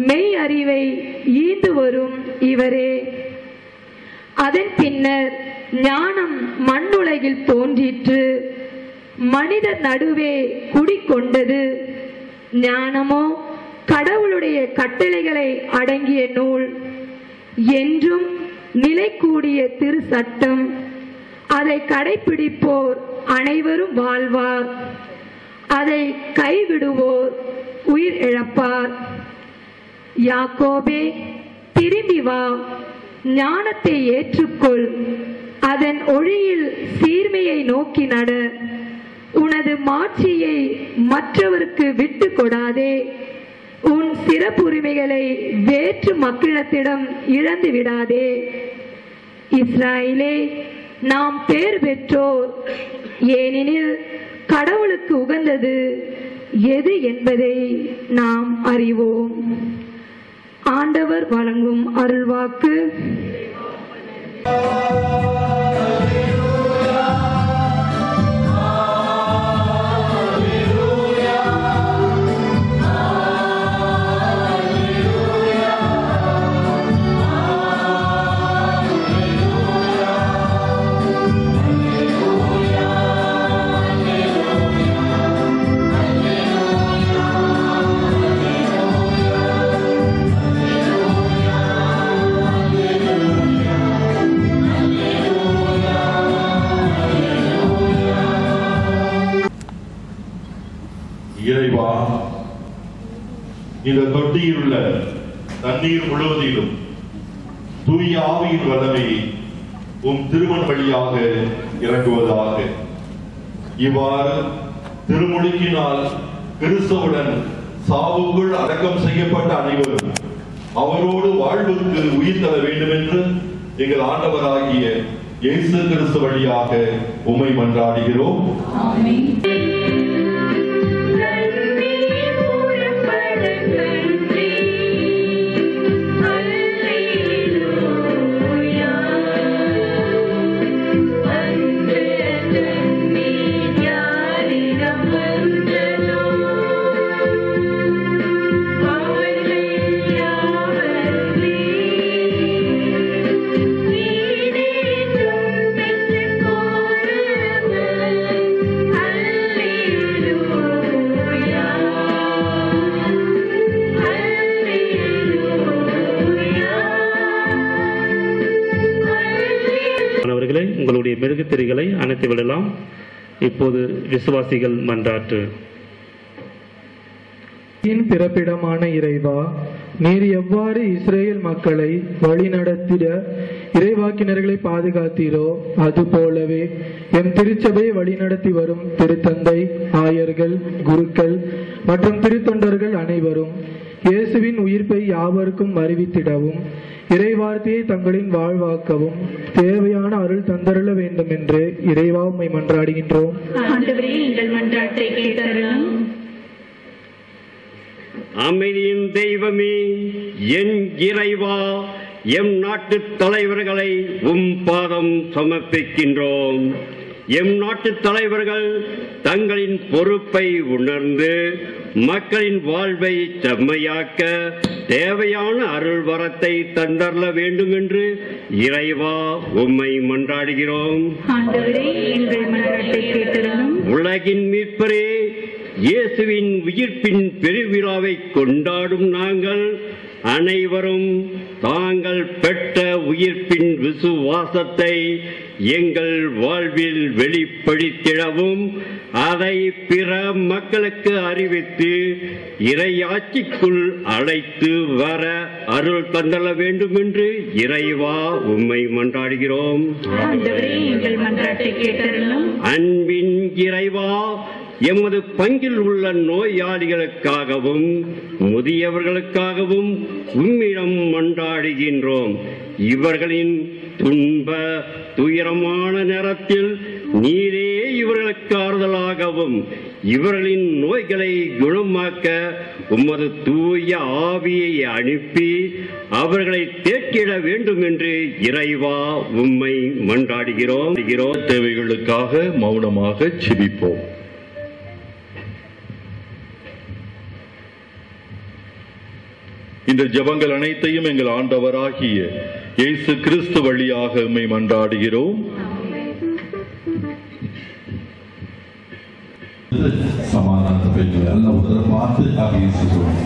மெய் அறிவை ஈந்து வரும் இவரே. அதன் பின்னர் ஞானம் மண்ணுலகில் தோன்றிற்று, மனிதர் நடுவே குடிக்கொண்டது. ஞானமோ கடவுளுடைய கட்டளைகளை அடங்கிய நூல், என்றும் நிலை கூடிய திரு சட்டம். அதை கடைபிடிப்போர் அனைவரும் வாழ்வார், அதை கைவிடுவோர் உயிர் இழப்பார். யாக்கோபே, திரும்பி வா, ஞானத்தை ஏற்றுக்கொள், அதன் ஒளியில் சீர்மையை நோக்கி நட. உனது மாட்சியை மற்றவருக்கு விட்டு கொடாதே. உன் சிறப்புரிமைகளை வேற்று மக்களிடத்திடம் இழந்து விடாதே. இஸ்ராயேலே, நாம் பேர் பெற்றோர், ஏனெனில் கடவுளுக்கு உகந்தது எது என்பதை நாம் அறிவோம். ஆண்டவர் வழங்கும் அருள்வாக்கு. இறைவா, இந்த தொட்டியில் உள்ள தண்ணீர் முழுவதிலும் தூய ஆவியின் வல்லமை உம் திருமண் வழியாக இறங்குவதாக. இவ்வாறு திருமுழுக்கினால் கிறிஸ்துவுடன் சாவுக்குள் அடக்கம் செய்யப்பட்ட அனைவரும் அவரோடு வாழ்வுக்கு உயிர் தர வேண்டும் என்று எங்கள் ஆண்டவராகிய இயேசு கிறிஸ்து வழியாக உம்மை மன்றாடுகிறோம். உங்களுடைய மெழுகுத்திரிகளை அணைத்து விடலாம். இப்போது விசுவாசிகள் மன்றாட்டு. பிறப்பிடமான இறைவா, நீர் எவ்வாறு இஸ்ரேல் மக்களை வழிநடத்திட இறைவாக்கினர்களை பாதுகாத்தீரோ அதுபோலவே எம் திருச்சபை வழிநடத்தி வரும் திருத்தந்தை, ஆயர்கள், குருக்கள் மற்றும் திருத்தொண்டர்கள் அனைவரும் இயேசுவின் உயிர்ப்பை யாவருக்கும் அறிவித்திடவும் இறைவார்த்தையை தங்களின் வாழ்வாக்கவும் தேவையான அருள் தந்தருள வேண்டும் என்று இறைவா உம்மை மன்றாடுகின்றோம். அமைதியின் தெய்வமே, என் இறைவா, எம் நாட்டு தலைவர்களை உம் பாதம் சமர்ப்பிக்கின்றோம். எம் நாட்டு தலைவர்கள் தங்களின் பொறுப்பை உணர்ந்து மக்களின் வாழ்வை செம்மையாக்க தேவையான அருள் வரத்தை தந்தரல வேண்டும் என்று இறைவா உம்மை மன்றாடுகிறோம். உலகின் மீட்பரே, இயேசுவின் உயிர்ப்பின் பெருவிழாவை கொண்டாடும் நாங்கள் அனைவரும் தாங்கள் பெற்ற உயிர்ப்பின் விசுவாசத்தை எங்கள் வாழ்வில் வெளிப்படுத்திடவும் அதை பிற மக்களுக்கு அறிவித்து இறையாட்சிக்குள் அழைத்து வர அருள் தந்தள வேண்டும் என்று இறைவா உம்மை மன்றாடுகிறோம். அன்பின் இறைவா, எமது பங்கில் உள்ள நோயாளிகளுக்காகவும் முதியவர்களுக்காகவும் உம்மிடம் மன்றாடுகின்றோம். இவர்களின் துன்ப துயரமான நேரத்தில் நீரே இவர்களுக்கு ஆறுதலாகவும் இவர்களின் நோய்களை குணமாக்க உமது தூய ஆவியை அனுப்பி அவர்களை தேற்றிட வேண்டும் என்று இறைவா உம்மை மன்றாடுகிறோம். தேவைகளுக்காக மௌனமாக செபிப்போம். இந்த ஜெபங்கள் அனைத்தையும் எங்கள் ஆண்டவராகிய இயேசு கிறிஸ்து வழியாக உம்மை மன்றாடுகிறோம். சமாதானத்தை எல்லாம் ஒருத்தரை பார்த்து அபியேசிக்கிறோம்.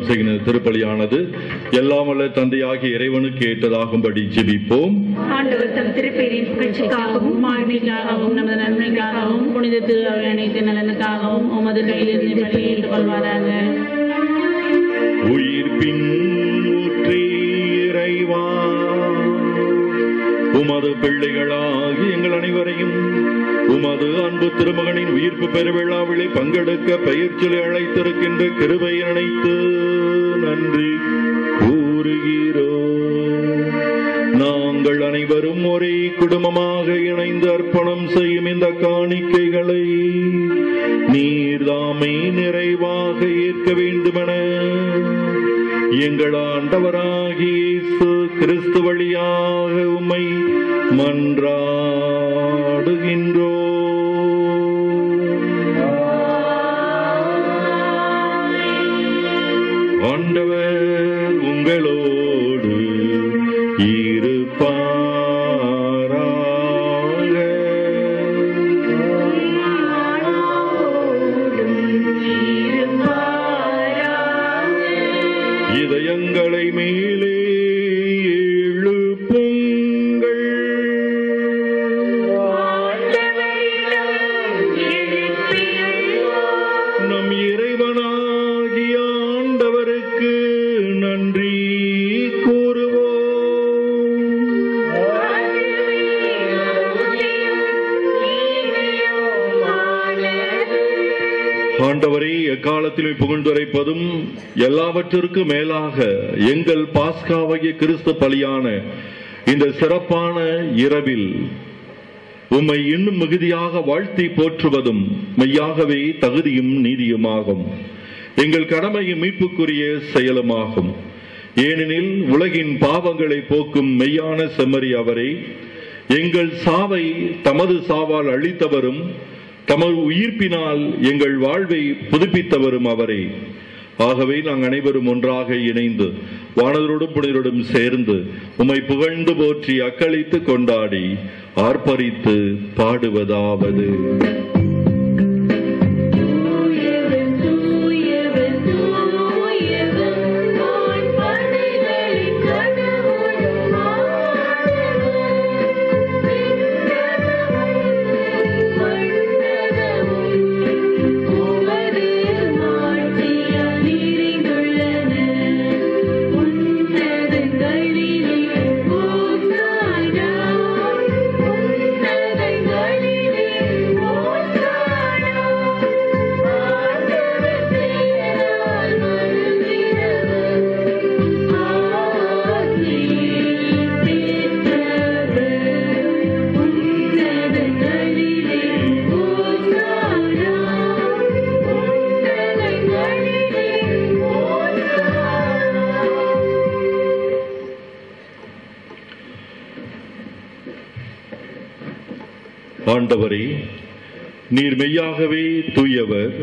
அர்ப்பணம் செய்கிற திருப்பலியானது எல்லாம் வல்ல தந்தையாகிய இறைவனுக்கு ஏற்றதாகும்படி ஜெபிப்போம். ஆண்டவர் தம் திருப்பெயரின் புகழ்ச்சிக்காகவும் மாண்பிற்காகவும் நமது நன்மைக்காகவும் புனித திரு அவை அனைத்து நலனுக்காகவும் உமது கையிலிருந்து பலியை ஏற்றுக்கொள்வாராக. உயிர்ப்பின் ஊற்றே இறைவா, உமது பிள்ளைகளாகி எங்கள் அனைவரையும் உமது அன்பு திருமகனின் உயிர்ப்பு பெருவிழாவிலே பங்கெடுக்க பெயர் சொல்லி அழைத்திருக்கின்ற கிருபை அழைத்து நன்றி கூறுகிறோம். நாங்கள் அனைவரும் ஒரே குடும்பமாக இணைந்து அர்ப்பணம் செய்யும் இந்த காணிக்கைகளை நீர்தாமே நிறைவாக ஏற்க வேண்டுமென எங்கள் ஆண்டவராகிய இயேசு கிறிஸ்து வழியாக உம்மை மன்றாடுகின்றோம். ஆண்டவர் உங்களோடு இருப்பாராக. இதயங்களை மேலே எழுப்புங்கள். நம் இறைவனாகிய ஆண்டவருக்கு நன்றி கூறுவோம். ஆண்டவரை எக்காலத்திலும் புகழ்ந்துரைப்பதும் எல்லாவற்றிற்கும் மேலாக எங்கள் பாஸ்காவாகிய கிறிஸ்து பலியான இந்த சிறப்பான இரவில் உம்மை இன்னும் மிகுதியாக வாழ்த்தி போற்றுவதும் மெய்யாகவே தகுதியும் நீதியுமாகும். எங்கள் கடமையும் மீட்புக்குரிய செயலுமாகும். ஏனெனில் உலகின் பாவங்களை போக்கும் மெய்யான செம்மறி அவரை, எங்கள் சாவை தமது சாவால் அழித்தவரும் தமது உயிர்ப்பினால் எங்கள் வாழ்வை புதுப்பித்தவரும் அவரே. ஆகவே நாங்கள் அனைவரும் ஒன்றாக இணைந்து வானவரோடும் புனிதரோடும் சேர்ந்து உம்மை புகழ்ந்து போற்றி அக்களித்து கொண்டாடி ஆர்ப்பரித்து பாடுவதாவது: ஆண்டவரே, நீர் மெய்யாகவே தூயவர்,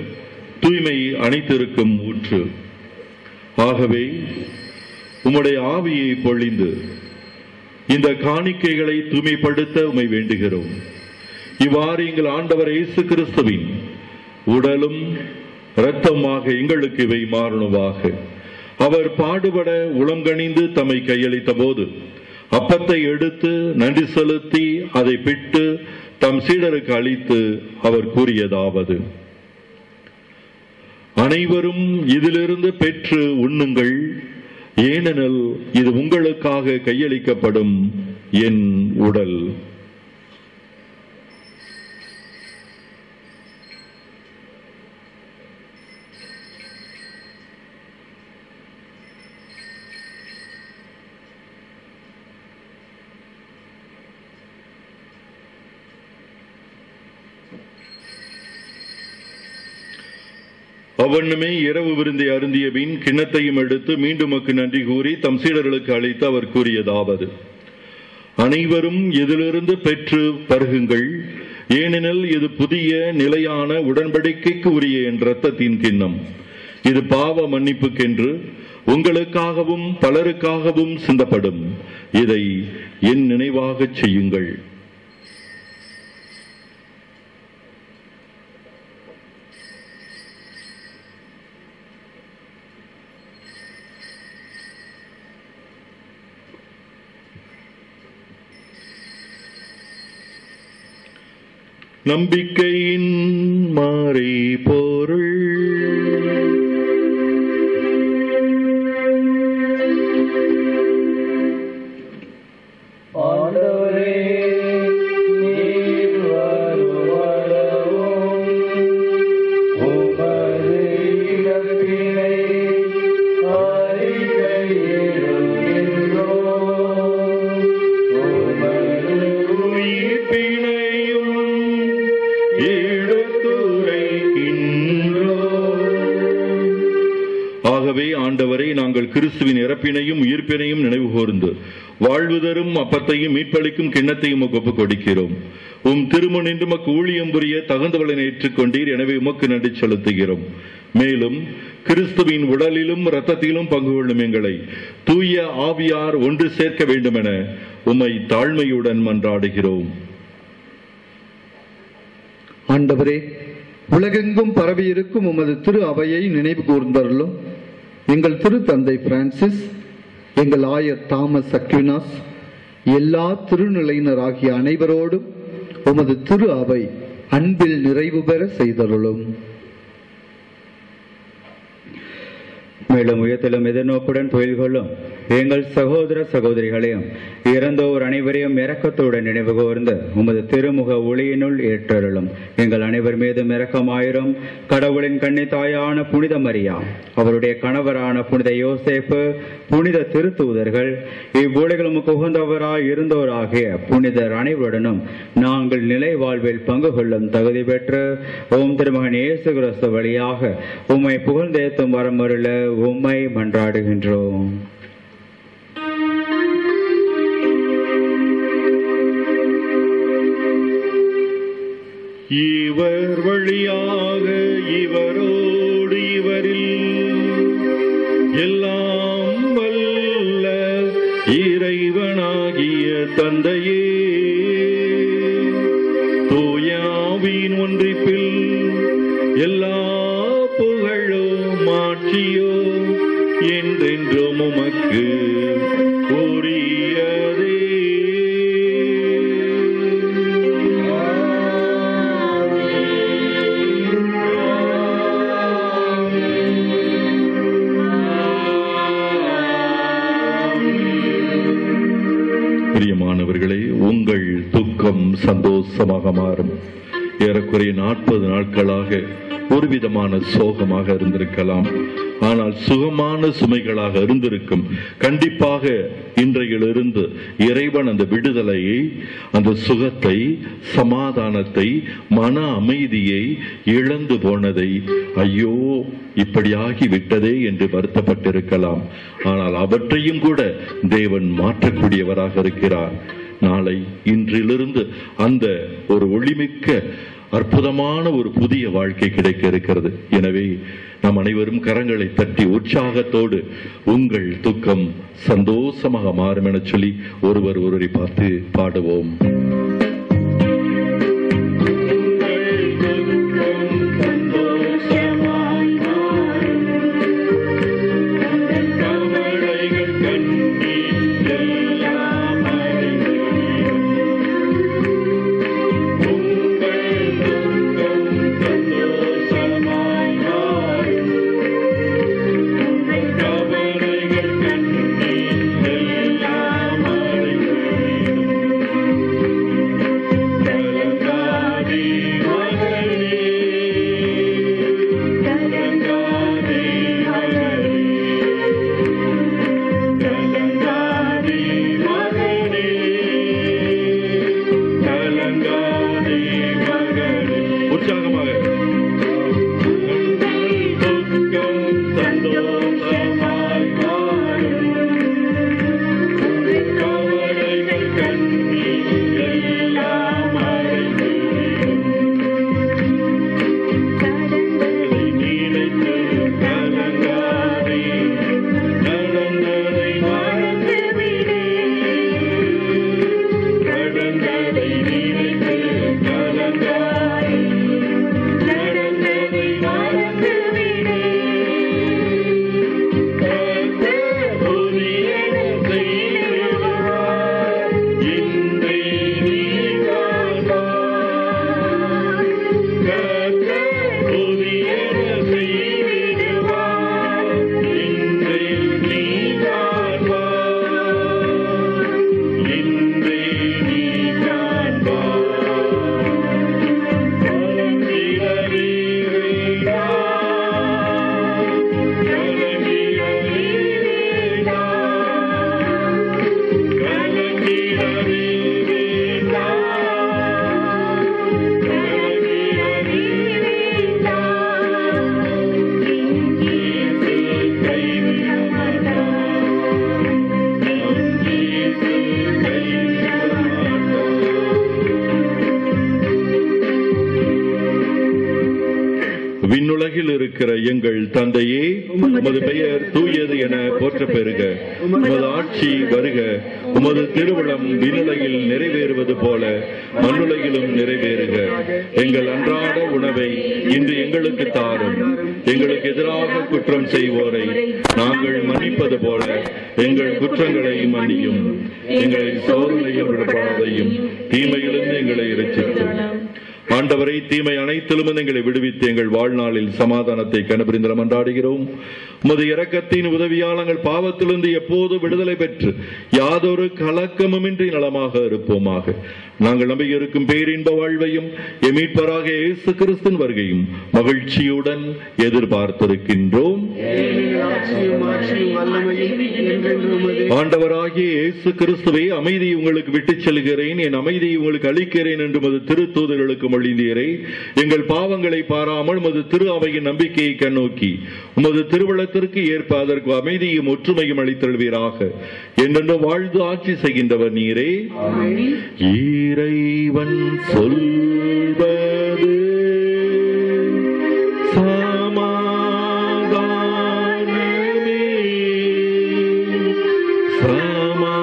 தூய்மை அனைத்திருக்கும் ஊற்று. ஆகவே உம்முடைய ஆவியை பொழிந்து இந்த காணிக்கைகளை தூய்மைப்படுத்த உம்மை வேண்டுகிறோம். இவ்வாறு எங்கள் ஆண்டவர் இயேசு கிறிஸ்துவின் உடலும் இரத்தமாக எங்களுக்கு இவை மாறணுவாக. அவர் பாடுபட உளங்கணிந்து தம்மை கையளித்த போது அப்பத்தை எடுத்து நன்றி செலுத்தி அதை பிட்டு தம் சீடருக்கு அளித்து அவர் கூறியதாவது: அனைவரும் இதிலிருந்து பெற்று உண்ணுங்கள், ஏனெனில் இது உங்களுக்காக கையளிக்கப்படும் என் உடல். அவ்வண்ணமே இரவு விருந்தை அருந்திய பின் கிண்ணத்தையும் எடுத்து மீண்டும் நன்றி கூறி தம் சீடர்களுக்கு அளித்து அவர் கூறியதாவது: அனைவரும் இதிலிருந்து பெற்று பருகுங்கள், ஏனெனில் இது புதிய நிலையான உடன்படிக்கைக்கு உரிய என் இரத்தத்தின் கிண்ணம். இது பாவ மன்னிப்புக்கென்று உங்களுக்காகவும் பலருக்காகவும் சிந்தப்படும். இதை என் நினைவாக செய்யுங்கள். நம்பிக்கையின் மாறி பொருள். ஆண்டவரை, நாங்கள் கிறிஸ்துவின் இறப்பினையும் உயிர்ப்பினையும் நினைவு கூர்ந்து வாழ்வு தரும் அப்பத்தையும் மீட்பளிக்கும் கிண்ணத்தையும் ஒப்புக் கொடுக்கிறோம். உம் திருமுன் உமக்கு ஊழியம் புரிய தகுந்தவளை ஏற்றுக்கொண்டீர். எனவே உமக்கு நன்றி செலுத்துகிறோம். மேலும் கிறிஸ்துவின் உடலிலும் இரத்தத்திலும் பங்கு கொள்ளும் எங்களை தூய ஆவியார் ஒன்று சேர்க்க வேண்டும் என உம்மை தாழ்மையுடன் மன்றாடுகிறோம். ஆண்டவரே, உலகெங்கும் பரவியிருக்கும் உமது திரு அவையை நினைவு கூர்ந்தருளும். எங்கள் திரு தந்தை பிரான்சிஸ், எங்கள் ஆயர் தாமஸ் அக்வினாஸ், எல்லா திருநிலையினராகிய அனைவரோடும் உமது திரு அவை அன்பில் நிறைவு பெற செய்தருளும். மேலும் உயர்த்திலும் எதிர்நோக்குடன் தொழில் கொள்ளும் எங்கள் சகோதர சகோதரிகளையும் இறந்தோர் அனைவரையும் இரக்கத்துடன் நினைவு கூர்ந்து உமது திருமுக ஒளியினுள் ஏற்றருளும். எங்கள் அனைவர் மீதும் இரக்கமாயிரும். கடவுளின் கன்னி தாயான புனித மரியா, அவருடைய கணவரான புனித யோசேப்பு, புனித திருத்தூதர்கள், இவ்வுலகில் உமக்கு உகந்தவராய் இருந்தோராகிய புனிதர் அனைவருடனும் நாங்கள் நிலை வாழ்வில் பங்கு கொள்ளும் தகுதி பெற்று ஓம் திருமகன் இயேசு கிறிஸ்து வழியாக உம்மை புகழ்ந்தேத்தும் வரமருள உம்மை மன்றாடுகின்றோம். இவர் வழியாக இவரோடு இவரில் எல்லாம் வல்ல இறைவனாகிய தந்தையே, தூயாவின் ஒன்றிப்பில் எல்லா புகழும் ஆட்சியோ என்றென்றும் உமக்கு உரியதே. பிரியமானவர்களே, உங்கள் துக்கம் சந்தோஷமாக மாறும். ஏறக்குறைய 40 நாட்களாக ஒரு விதமான சோகமாக இருந்திருக்கலாம். ஆனால் சுகமான சுமைகளாக இருந்திருக்கும். கண்டிப்பாக இன்றையிலிருந்து இறைவன் அந்த விடுதலையை, அந்த சுகத்தை, சமாதானத்தை, மன அமைதியை இழந்து போனதை, ஐயோ இப்படியாகி விட்டதே என்று வருத்தப்பட்டிருக்கலாம். ஆனால் அவற்றையும் கூட தேவன் மாற்றக்கூடியவராக இருக்கிறார். நாளை இன்றிலிருந்து அந்த ஒரு ஒளிமிக்க அற்புதமான ஒரு புதிய வாழ்க்கை கிடைக்க இருக்கிறது. எனவே நாம் அனைவரும் கரங்களை தட்டி உற்சாகத்தோடு உங்கள் துக்கம் சந்தோஷமாக மாறும் என சொல்லி ஒருவரை பார்த்து பாடுவோம். இருக்கிற எங்கள் தந்தையே, உமது பெயர் தூயது என போற்ற பெறுக. உமது ஆட்சி வருக. உமது திருவுளம் விண்ணுலகில் நிறைவேறுவது போல மண்ணுலகிலும் நிறைவேறுக. எங்கள் அன்றாட உணவை இன்று எங்களுக்கு தாரும். எங்களுக்கு எதிராக குற்றம் செய்வோரை நாங்கள் மன்னிப்பது போல எங்கள் குற்றங்களை மன்னியும். எங்களை சோதனையில் விடப்படாதையும் தீமையிலிருந்து எங்களை இரட்சிக்கும். ஆண்டவரை, தீமை அனைத்திலும் எங்களை விடுவித்து எங்கள் வாழ்நாளில் சமாதானத்தை கண்டுபிடிந்து மன்றாடுகிறோம். உமது இரக்கத்தின் உதவியால் நாங்கள் பாவத்திலிருந்து எப்போது விடுதலை பெற்று யாதொரு கலக்கமுமின்றி நலமாக இருப்போமாக. நாங்கள் நம்பி இருக்கும் பேரின்ப வாழ்வையும் மீட்பராக இயேசு கிறிஸ்துவின் வருகையும் மகிழ்ச்சியுடன் எதிர்பார்த்திருக்கின்றோம். ஆண்டவராகிய இயேசு கிறிஸ்துவை, அமைதியை உங்களுக்கு விட்டுச் செல்கிறேன், என் அமைதியை உங்களுக்கு அளிக்கிறேன் என்று உமது திருத்தூதர்களுக்கு மொழிந்தீரே. எங்கள் பாவங்களை பாராமல் உமது திரு அவையின் நம்பிக்கையை கண்ணோக்கி உமது திருவுளத்திற்கு ஏற்ப அதற்கு அமைதியும் ஒற்றுமையும் அளித்தல்வீராக. என்றென்று வாழ்ந்து ஆட்சி செய்கின்றவர் நீரே. இறைவன் சொல்வது சமாதானமே, சமாதானமே.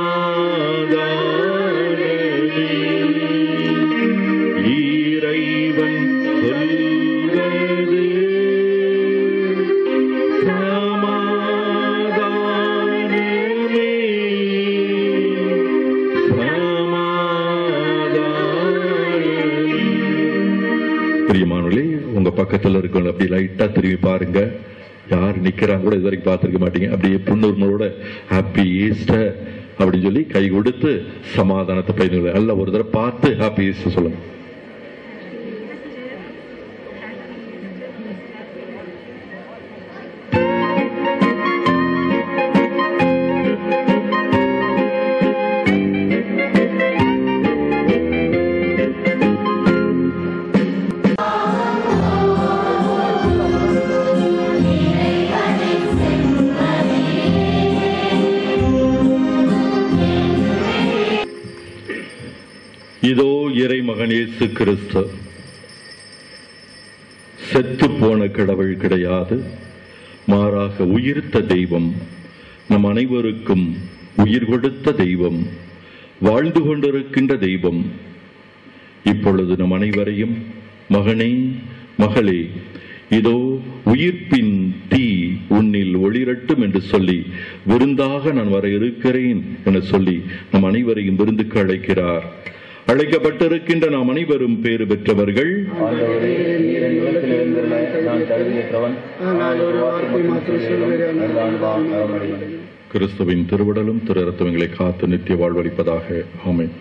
இறைவன் சொல்வது சமாதானமே, பிரியமானவர்களே, உங்க பக்கத்துல இருக்கவங்க அப்படி லைட்டா திரும்பி பாருங்க. யார் நிக்கிறாங்க கூட இது வரைக்கும் பார்த்திருக்க மாட்டீங்க. அப்படியே புன்னூர்மோட ஹாப்பி ஈஸ்டர் அப்படின்னு சொல்லி கை கொடுத்து சமாதானத்தை பயிர்ந்து அல்ல ஒரு தடவை பார்த்து ஹாப்பி ஈஸ்டர் சொல்லுங்க. இதோ இறைமகன் இயேசு கிறிஸ்து செத்து போன கடவுள் கிடையாது, மாறாக உயிர்த்த தெய்வம், நம் அனைவருக்கும் உயிர் கொடுத்த தெய்வம், வாழ்ந்து கொண்டிருக்கின்ற தெய்வம். இப்பொழுது நம் அனைவரையும் மகனே, மகளே, இதோ உயிர்ப்பின் தீ உன்னில் ஒளிரட்டும் என்று சொல்லி விருந்தாக நான் வர இருக்கிறேன் என சொல்லி நம் அனைவரையும் விருந்துக்கு அழைக்கிறார். அழைக்கப்பட்டிருக்கின்ற நாம் அனைவரும் பேறு பெற்றவர்கள். கிறிஸ்துவின் திருவுடலும் திரு இரத்தமும் எங்களை காத்து நித்திய வாழ்வளிப்பதாக. ஆமென்.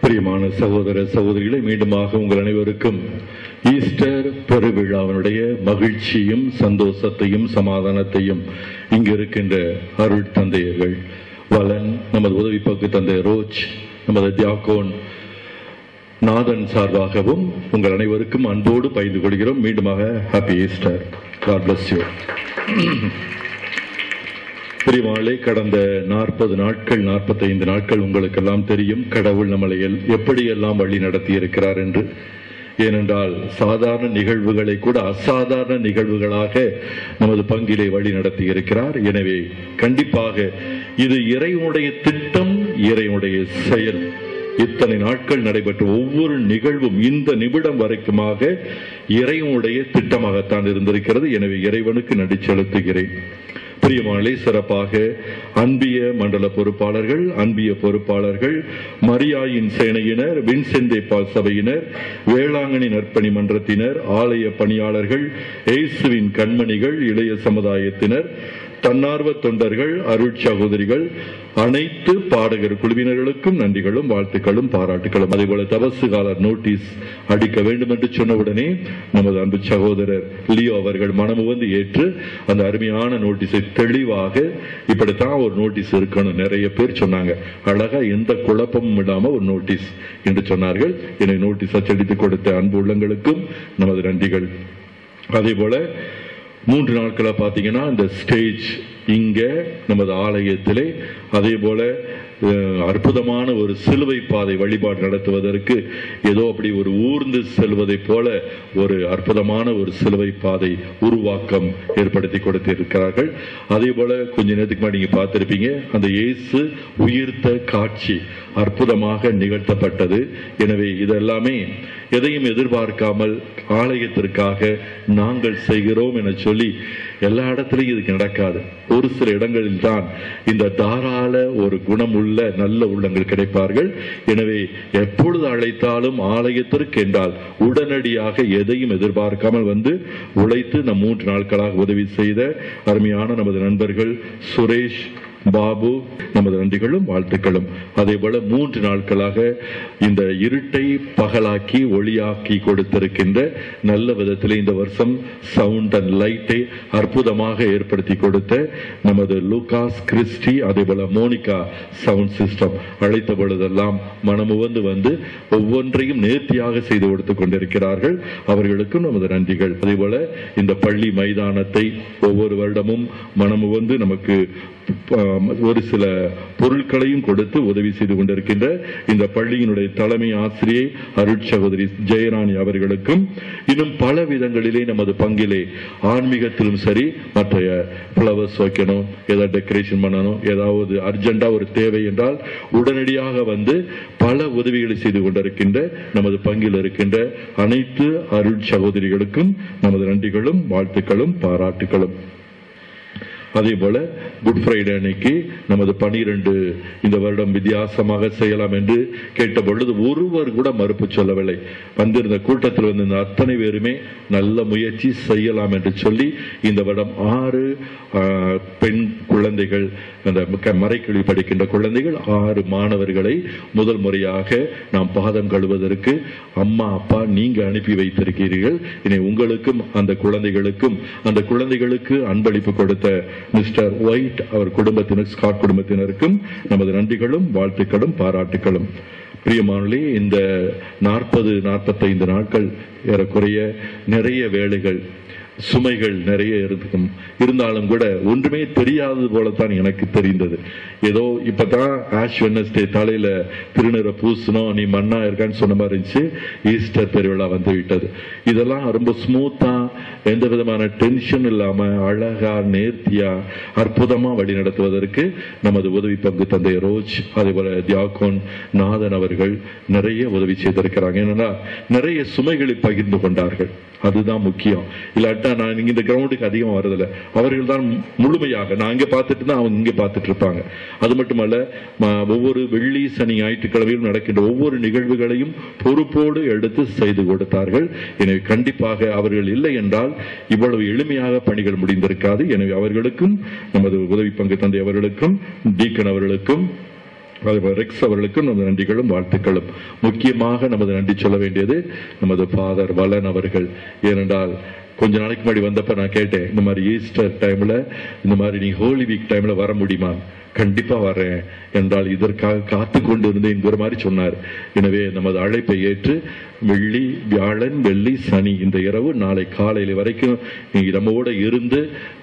பிரியமான சகோதர சகோதரிகளை, மீண்டுமாக உங்கள் அனைவருக்கும் ஈஸ்டர் பெருவிழாவினுடைய மகிழ்ச்சியும் சந்தோஷத்தையும் சமாதானத்தையும் இங்கு இருக்கின்ற அருள் தந்தையர்கள் வலன், நமது உதவி பங்கு தந்தை ரோஜ், நமது தியாகோன் நாதன் சார்பாகவும் உங்கள் அனைவருக்கும் அன்போடு பகிர்ந்து கொள்கிறோம். மீண்டுமாக happy Easter. God bless you. பிரியமானே, கடந்த 40 நாட்கள் 45 நாட்கள் உங்களுக்கெல்லாம் தெரியும் கடவுள் நம்மளை எப்படியெல்லாம் வழி நடத்தி இருக்கிறார் என்று. ஏனென்றால் சாதாரண நிகழ்வுகளை கூட அசாதாரண நிகழ்வுகளாக நமது பங்கிலே வழி நடத்தி இருக்கிறார். எனவே கண்டிப்பாக இது இறைவனுடைய திட்டம், இறைவனுடைய செயல். இத்தனை நாட்கள் நடைபெற்ற ஒவ்வொரு நிகழ்வும் இந்த நிமிடம் வரைக்குமாக இறைவனுடைய திட்டமாகத்தான் இருந்திருக்கிறது. எனவே இறைவனுக்கு நன்றி செலுத்துகிறேன். பிரியமானே, சிறப்பாக அன்பிய மண்டல பொறுப்பாளர்கள், அன்பிய பொறுப்பாளர்கள், மரியாயின் சேனையினர், வின்சென்ட் பால் சபையினர், வேளாங்கண்ணி நற்பணி மன்றத்தினர், ஆலய பணியாளர்கள், இயேசுவின் கண்மணிகள், இளைய சமுதாயத்தினர், தன்னார்வ தொண்டர்கள், அருள் சகோதரிகள், அனைத்து பாடகர் குழுவினர்களுக்கும் நன்றிகளும் வாழ்த்துக்களும் பாராட்டுகளும். அதேபோல தபசு கால நோட்டீஸ் அடிக்க வேண்டும் என்று சொன்னவுடனே நமது அன்பு சகோதரர் லியோ அவர்கள் மனமுவந்து ஏற்று அந்த அருமையான நோட்டீஸை தெளிவாக இப்படித்தான் ஒரு நோட்டீஸ் இருக்கணும், நிறைய பேர் சொன்னாங்க, அழகா எந்த குழப்பமும் இல்லாம ஒரு நோட்டீஸ் என்று சொன்னார்கள். என்னை நோட்டீஸ் அச்சடித்து கொடுத்த அன்பு உள்ளங்களுக்கும் நமது நன்றிகள். அதே போல 3 நாட்களா பாத்தீங்கன்னா இந்த ஸ்டேஜ் இங்க நமது ஆலயத்திலே அதே போல அற்புதமான ஒரு சிலுவை பாதை வழிபாடு நடத்துவதற்கு ஏதோ அப்படி ஒரு ஊர்ந்து செல்வதை போல ஒரு அற்புதமான ஒரு சிலுவை பாதை உருவாக்கம் ஏற்படுத்தி கொடுத்திருக்கிறார்கள். அதே போல கொஞ்ச நேரத்துக்கு முன்னாடி நீங்க பார்த்திருப்பீங்க, அந்த இயேசு உயிர்த்த காட்சி அற்புதமாக நிகழ்த்தப்பட்டது. எனவே இதெல்லாமே எதையும் எதிர்பார்க்காமல் ஆலயத்திற்காக நாங்கள் செய்கிறோம் என சொல்லி எல்லா இடத்திலையும் இதுக்கு நடக்காது. ஒரு சில இடங்களில் தான் இந்த தாராள ஒரு குணம் உள்ள நல்ல உள்ளங்கள் கிடைப்பார்கள். எனவே எப்பொழுது அழைத்தாலும் ஆலயத்திற்கு என்றால் உடனடியாக எதையும் எதிர்பார்க்காமல் வந்து உழைத்து நம் 3 நாட்களாக உதவி செய்த அருமையான நமது நண்பர்கள் சுரேஷ், பாபு, நமது நன்றிகளும் வாழ்த்துக்களும். அதே போல 3 நாட்களாக இந்த இருட்டை பகலாக்கி ஒளியாக்கி கொடுத்திருக்கின்ற நல்ல விதத்தில் இந்த வருஷம் சவுண்ட் அண்ட் லைட்டை அற்புதமாக ஏற்படுத்தி கொடுத்த நமது லூகாஸ், கிறிஸ்டி, அதே போல மோனிகா சவுண்ட் சிஸ்டம் அழைத்த பொழுதெல்லாம் மனமுவந்து வந்து ஒவ்வொன்றையும் நேர்த்தியாக செய்து கொடுத்துக் கொண்டிருக்கிறார்கள். அவர்களுக்கும் நமது நன்றிகள். அதே போல இந்த பள்ளி மைதானத்தை ஒவ்வொரு வருடமும் மனமுவந்து நமக்கு ஒரு சில பொருட்களையும் கொடுத்து உதவி செய்து கொண்டிருக்கின்ற இந்த பள்ளியினுடைய தலைமை ஆசிரியை அருள் சகோதரி ஜெயராணி அவர்களுக்கும் இன்னும் பல விதங்களிலே நமது பங்கிலே ஆன்மீகத்திலும் சரி, மற்ற ஃப்ளவர்ஸ் வைக்கணும், ஏதாவது டெக்கரேஷன் பண்ணணும், ஏதாவது அர்ஜென்டா ஒரு தேவை என்றால் உடனடியாக வந்து பல உதவிகளை செய்து கொண்டிருக்கின்ற நமது பங்கில் இருக்கின்ற அனைத்து அருள் சகோதரிகளுக்கும் நமது நன்றிகளும் வாழ்த்துக்களும் பாராட்டுகளும். அதே போல குட் ஃப்ரைடே அன்னைக்கு நமது 12 இந்த வருடம் வித்தியாசமாக செய்யலாம் என்று கேட்ட பொழுது ஒருவர் கூட மறுப்பு சொல்லவில்லை. வந்திருந்த கூட்டத்தில் வந்திருந்த அத்தனை பேருமே நல்ல முயற்சி செய்யலாம் என்று சொல்லி இந்த வருடம் 6 பெண் குழந்தைகள், அந்த மறைக்கல்வி படிக்கின்ற குழந்தைகள் 6 மாணவர்களை முதல் முறையாக நாம் பாதம் கழுவதற்கு அம்மா அப்பா நீங்க அனுப்பி வைத்திருக்கிறீர்கள். இனி உங்களுக்கும் அந்த குழந்தைகளுக்கு அன்பளிப்பு கொடுத்த மிஸ்டர் ஒயிட் அவர் குடும்பத்தினர், ஸ்காட் குடும்பத்தினருக்கும் நமது நன்றிகளும் வாழ்த்துக்களும் பாராட்டுகளும். பிரியமானே, இந்த 40-45 நாட்கள் ஏறக்குறைய நிறைய வேலைகள், சுமைகள் நிறைய இருந்தாலும் கூட ஒன்றுமே தெரியாதது போலத்தான் எனக்கு தெரிந்தது. ஏதோ இப்பதான் ஆஷ் வெட்னஸ்டே தலையில திருநிற பூசணும், நீ மண்ணா இருக்கான்னு சொன்ன மாதிரி இருந்துச்சு. ஈஸ்டர் பெருவிழா வந்து விட்டது. இதெல்லாம் ரொம்ப ஸ்மூத்தா, எந்த விதமான டென்ஷன் இல்லாம அழகா நேர்த்தியா அற்புதமா வழி நடத்துவதற்கு நமது உதவி பங்கு தந்தை ரோஜ், அதே போல தியாகோன் நாதன் அவர்கள் நிறைய உதவி செய்திருக்கிறாங்க. ஏன்னா நிறைய சுமைகளை பகிர்ந்து கொண்டார்கள். அதுதான் முக்கியம். இல்லாட்டா நான் இந்த கிரவுண்டுக்கு அதிகமா வரதில்லை. அவர்கள் தான் முழுமையாக, நான் இங்க பார்த்துட்டு தான் அவங்க இங்க பார்த்துட்டு இருப்பாங்க. அது மட்டுமல்ல, ஒவ்வொரு வெள்ளி சனி ஞாயிற்றுக்கிழமையும் நடக்கின்ற ஒவ்வொரு நிகழ்வுகளையும் பொறுப்போடு எடுத்து செய்து கொடுத்தார்கள். எனவே கண்டிப்பாக அவர்கள் இல்லை என்றால் இவ்வளவு எளிமையாக பணிகள் முடிந்திருக்காது. எனவே அவர்களுக்கும் நமது உதவி பங்கு தந்தை அவர்களுக்கும் டீக்கன் அவர்களுக்கும் ரெக்ஸ் அவர்களுக்கும் நமது நன்றிகளும் வாழ்த்துக்களும். முக்கியமாக நமது நன்றி சொல்ல வேண்டியது நமது ஃபாதர் வலன் அவர்கள். ஏனென்றால் கொஞ்ச நாளைக்கு முன்னாடி வந்தப்ப நான் கேட்டேன், இந்த மாதிரி ஈஸ்டர் டைம்ல இந்த மாதிரி நீ ஹோலி வீக் டைம்ல வர முடியுமா? கண்டிப்பா வரேன் என்றால் இதற்காக காத்து கொண்டு இருந்தேன் மாதிரி சொன்னார். எனவே நமது அழைப்பை ஏற்று வெள்ளி, வியாழன், வெள்ளி, சனி இந்த இரவு நாளை காலையில வரைக்கும் நீங்க நம்மோட இருந்து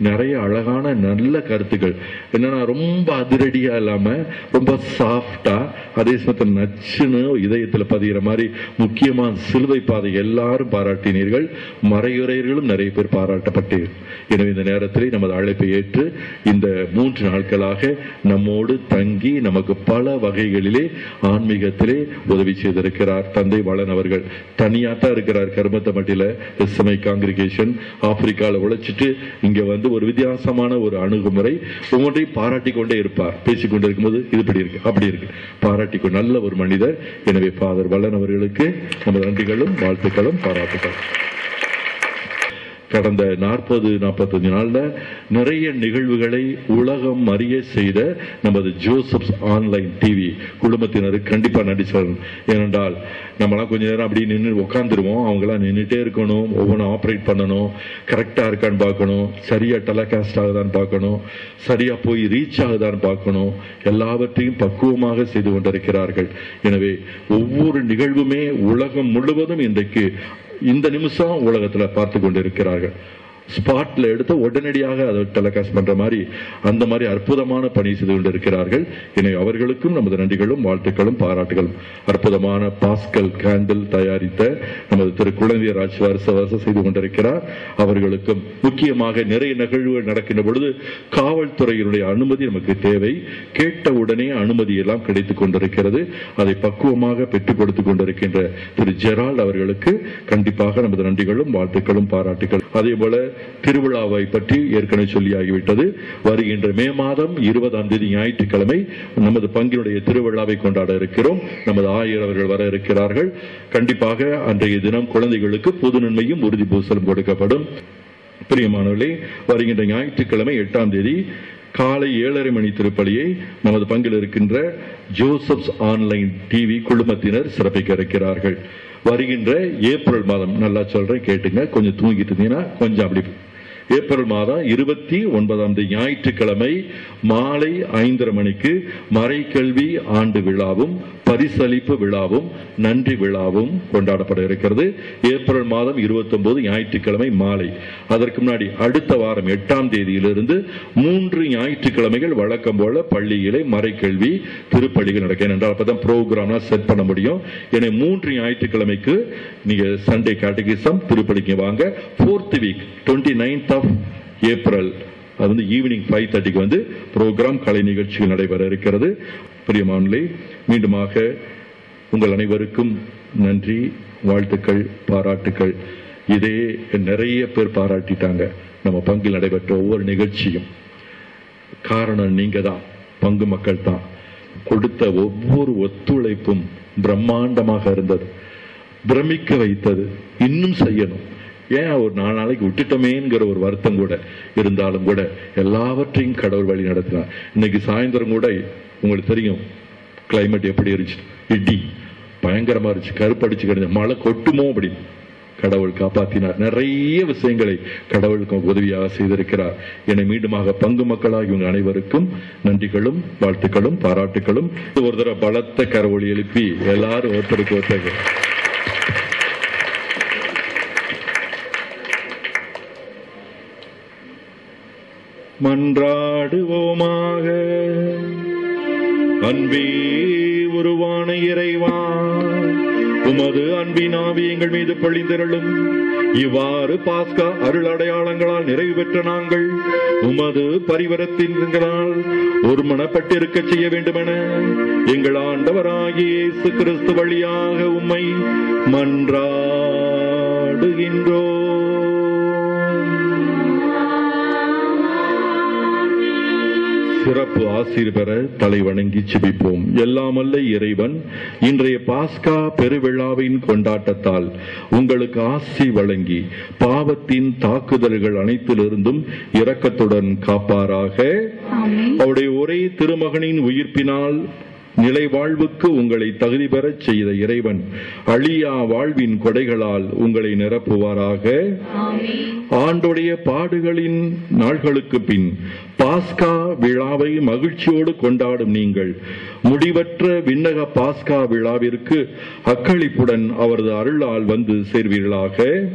நிறைய அழகான நல்ல கருத்துக்கள், என்னன்னா ரொம்ப அதிரடியா இல்லாம ரொம்ப சாஃப்டா, அதே சமயத்தில் நச்சுன்னு இதயத்துல பதிகிற மாதிரி முக்கியமான சிலுவை பாதை எல்லாரும் பாராட்டினீர்கள். மறையுறையர்களும் நிறைய பேர் பாராட்டப்பட்டீர்கள். எனவே இந்த நேரத்தில் நமது அழைப்பை ஏற்று இந்த 3 நாட்களாக நம்மோடு தங்கி நமக்கு பல வகைகளிலே ஆன்மீகத்திலே உதவி செய்திருக்கிறார் தந்தை வளன் அவர்கள். தனியாத்தான் இருக்கிறார் கருமத்தமட்டில எஸ்எம்ஐ காங்கிரிகேஷன் ஆப்பிரிக்கால உழைச்சிட்டு இங்க வந்து ஒரு வித்தியாசமான ஒரு அணுகுமுறை ஒவ்வொன்றையும் பாராட்டி கொண்டே இருப்பார். பேசிக்கொண்டே இருக்கும்போது இது இப்படி இருக்கு அப்படி இருக்கு பாராட்டிக்கொண்டு நல்ல ஒரு மனிதர். எனவே ஃபாதர் வளன் அவர்களுக்கு நமது நன்றிகளும் வாழ்த்துக்களும் பாராட்டுக்கள். கடந்த 40-45 நாள்ல நிறைய நிகழ்வுகளை உலகம் அறிய செய்த நமது ஜோசப்ஸ் ஆன்லைன் டிவி குடும்பத்தினருக்கு கண்டிப்பா நன்றி சொல்லணும். ஏனென்றால் நம்மளாம் கொஞ்ச நேரம் அப்படி நின்று உட்காந்துருவோம், அவங்களாம் நின்றுட்டே இருக்கணும், ஒவ்வொன்றும் ஆப்ரேட் பண்ணணும், கரெக்டா இருக்கான்னு பார்க்கணும், சரியா டெலிகாஸ்ட் ஆகுதான்னு பார்க்கணும், சரியா போய் ரீச் ஆகுதான்னு பார்க்கணும், எல்லாவற்றையும் பக்குவமாக செய்து கொண்டிருக்கிறார்கள். எனவே ஒவ்வொரு நிகழ்வுமே உலகம் முழுவதும் இன்றைக்கு இந்த நிமிஷம் உலகத்துல பார்த்து கொண்டிருக்கிறார்கள். ஸ்பாட்ல எடுத்து உடனடியாக அதை டெலிகாஸ்ட் பண்ற மாதிரி அந்த மாதிரி அற்புதமான பணி செய்து கொண்டிருக்கிறார்கள். எனவே அவர்களுக்கும் நமது நன்றிகளும் வாழ்த்துக்களும் பாராட்டுகளும். அற்புதமான பாஸ்கல் கேண்டில் தயாரித்த நமது திரு குழந்தையராஜ் வருஷம் செய்து கொண்டிருக்கிறார். அவர்களுக்கும் முக்கியமாக நிறைய நிகழ்வுகள் நடக்கின்ற பொழுது காவல்துறையினுடைய அனுமதி நமக்கு தேவை. கேட்ட உடனே அனுமதி எல்லாம் கிடைத்துக் கொண்டிருக்கிறது. அதை பக்குவமாக பெற்றுக் கொடுத்துக் கொண்டிருக்கின்ற திரு ஜெரால்ட் அவர்களுக்கு கண்டிப்பாக நமது நன்றிகளும் வாழ்த்துக்களும் பாராட்டுகள். அதே போல திருவிழாவை பற்றி ஏற்கனவே சொல்லியாகிவிட்டது. வருகின்ற மே மாதம் 20ஆம் தேதி ஞாயிற்றுக்கிழமை நமது பங்கினுடைய திருவிழாவை கொண்டாட இருக்கிறோம். நமது ஆயர் அவர்கள் வர இருக்கிறார்கள். கண்டிப்பாக அன்றைய தினம் குழந்தைகளுக்கு பொது நன்மையும் உறுதி பூசலும் கொடுக்கப்படும். பிரியமானவர்களே, வருகின்ற ஞாயிற்றுக்கிழமை 8ஆம் தேதி காலை 7:30 மணி திருப்பலியை நமது பங்கில் இருக்கின்ற ஜோசப்ஸ் ஆன்லைன் டிவி குழுமத்தினர் சிறப்பிக்க இருக்கிறார்கள். வருகின்ற ஏப்ரல் மாதம், நல்லா சொல்றேன் கேட்டுங்க, கொஞ்சம் தூங்கிட்டு இருந்தீங்கன்னா கொஞ்சம் அப்படி, ஏப்ரல் மாதம் 29ஆம் தேதி ஞாயிற்றுக்கிழமை மாலை 5:30 மணிக்கு மறைக்கல்வி ஆண்டு விழாவும் பரிசளிப்பு விழாவும் நன்றி விழாவும் கொண்டாடப்பட இருக்கிறது. ஏப்ரல் மாதம் 29 ஞாயிற்றுக்கிழமை மாலை. அதற்கு முன்னாடி அடுத்த வாரம் 8ஆம் தேதியிலிருந்து 3 ஞாயிற்றுக்கிழமைகள் வழக்கம் போல பள்ளியிலே மறைக்கல்வி திருப்பலிகள் நடக்கும். என்றால் அப்பதான் ப்ரோக்ராம்லாம் செட் பண்ண முடியும். எனவே 3 ஞாயிற்றுக்கிழமைக்கு நீங்க சண்டே கேட்டகிசம் திருப்பலிக்கு வாங்க. 4th week 29th of April அது வந்து ஈவினிங் 5:30 வந்து ப்ரோக்ராம் கலை நிகழ்ச்சிகள் நடைபெற இருக்கிறது. பிரியமானவர்களே, மீண்டுமாக உங்கள் அனைவருக்கும் நன்றி, வாழ்த்துக்கள், பாராட்டுக்கள். இதே நிறைய பேர் பாராட்டிட்டாங்க நம்ம பங்கில் நடைபெற்ற ஒவ்வொரு நிகழ்ச்சியும். காரணம் நீங்க தான், பங்கு மக்கள் தான். கொடுத்த ஒவ்வொரு ஒத்துழைப்பும் பிரம்மாண்டமாக இருந்தது, பிரமிக்க வைத்தது. இன்னும் செய்யணும், ஏன் ஒரு 4 நாளைக்கு விட்டுட்டோமேங்கிற ஒரு வருத்தம் கூட இருந்தாலும் கூட எல்லாவற்றையும் கடவுள் வழி நடத்தினார். இன்னைக்கு சாயந்தரம் கூட உங்களுக்கு தெரியும் கிளைமேட் எப்படி இருந்துச்சு, இடி பயங்கரமா இருந்துச்சு, கருப்படிச்சு கிடந்த மழை கொட்டுமோ அப்படி கடவுள் காப்பாற்றினார். நிறைய விஷயங்களை கடவுளுக்கு உதவியாக செய்திருக்கிறார். என மீண்டுமாக பங்கு மக்களாக இவங்க அனைவருக்கும் நன்றிகளும் வாழ்த்துக்களும் பாராட்டுகளும். ஒரு தடவை பலத்த கரவொலி எழுப்பி எல்லாரும் ஒருத்தருக்கு ஒருத்தர் மன்றாடுவோமாக. அன்பே உருவான இறைவா, உமது அன்பின் ஆவி எங்கள் மீது பொழிந்திரளும். இவ்வாறு பாஸ்கா அருள் அடையாளங்களால் நிறைவு பெற்ற நாங்கள் உமது பரிவரத்தினால் ஒருமனப்பட்டிருக்க செய்ய வேண்டுமென எங்கள் ஆண்டவராகிய இயேசு கிறிஸ்து வழியாக உம்மை மன்றாடுகின்றோம். சிறப்பு ஆசீர் பெற தலை வணங்கி செபிப்போம். எல்லாமல்ல இறைவன் இன்றைய பாஸ்கா பெருவிழாவின் கொண்டாட்டத்தால் உங்களுக்கு ஆசி வழங்கி பாவத்தின் தாக்குதல்கள் அனைத்திலிருந்தும் இரக்கத்துடன் காப்பாராக. அவருடைய ஒரே திருமகனின் உயிர்ப்பினால் நிலை வாழ்வுக்கு உங்களை தகுதி பெறச் செய்த இறைவன் அழியா வாழ்வின் கொடைகளால் உங்களை நிரப்புவாராக. ஆண்டுடைய பாடுகளின் நாள்களுக்கு பின் பாஸ்கா விழாவை மகிழ்ச்சியோடு கொண்டாடும் நீங்கள் முடிவற்ற விண்ணக பாஸ்கா விழாவிற்கு அக்களிப்புடன் அவரது அருளால் வந்து சேர்வீர்களாக.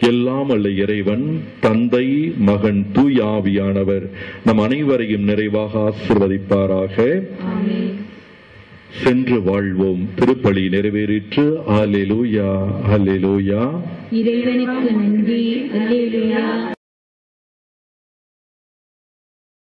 எல்லாம் அல்ல இறைவன் தந்தை, மகன், தூய ஆவியானவர் நம் அனைவரையும் நிறைவாக ஆசீர்வதிப்பாராக. சென்று வாழ்வோம். திருப்பலி நிறைவேறிற்று. அல்லேலூயா, அல்லேலூயா. இறைவனுக்கு நன்றி. அல்லேலூயா.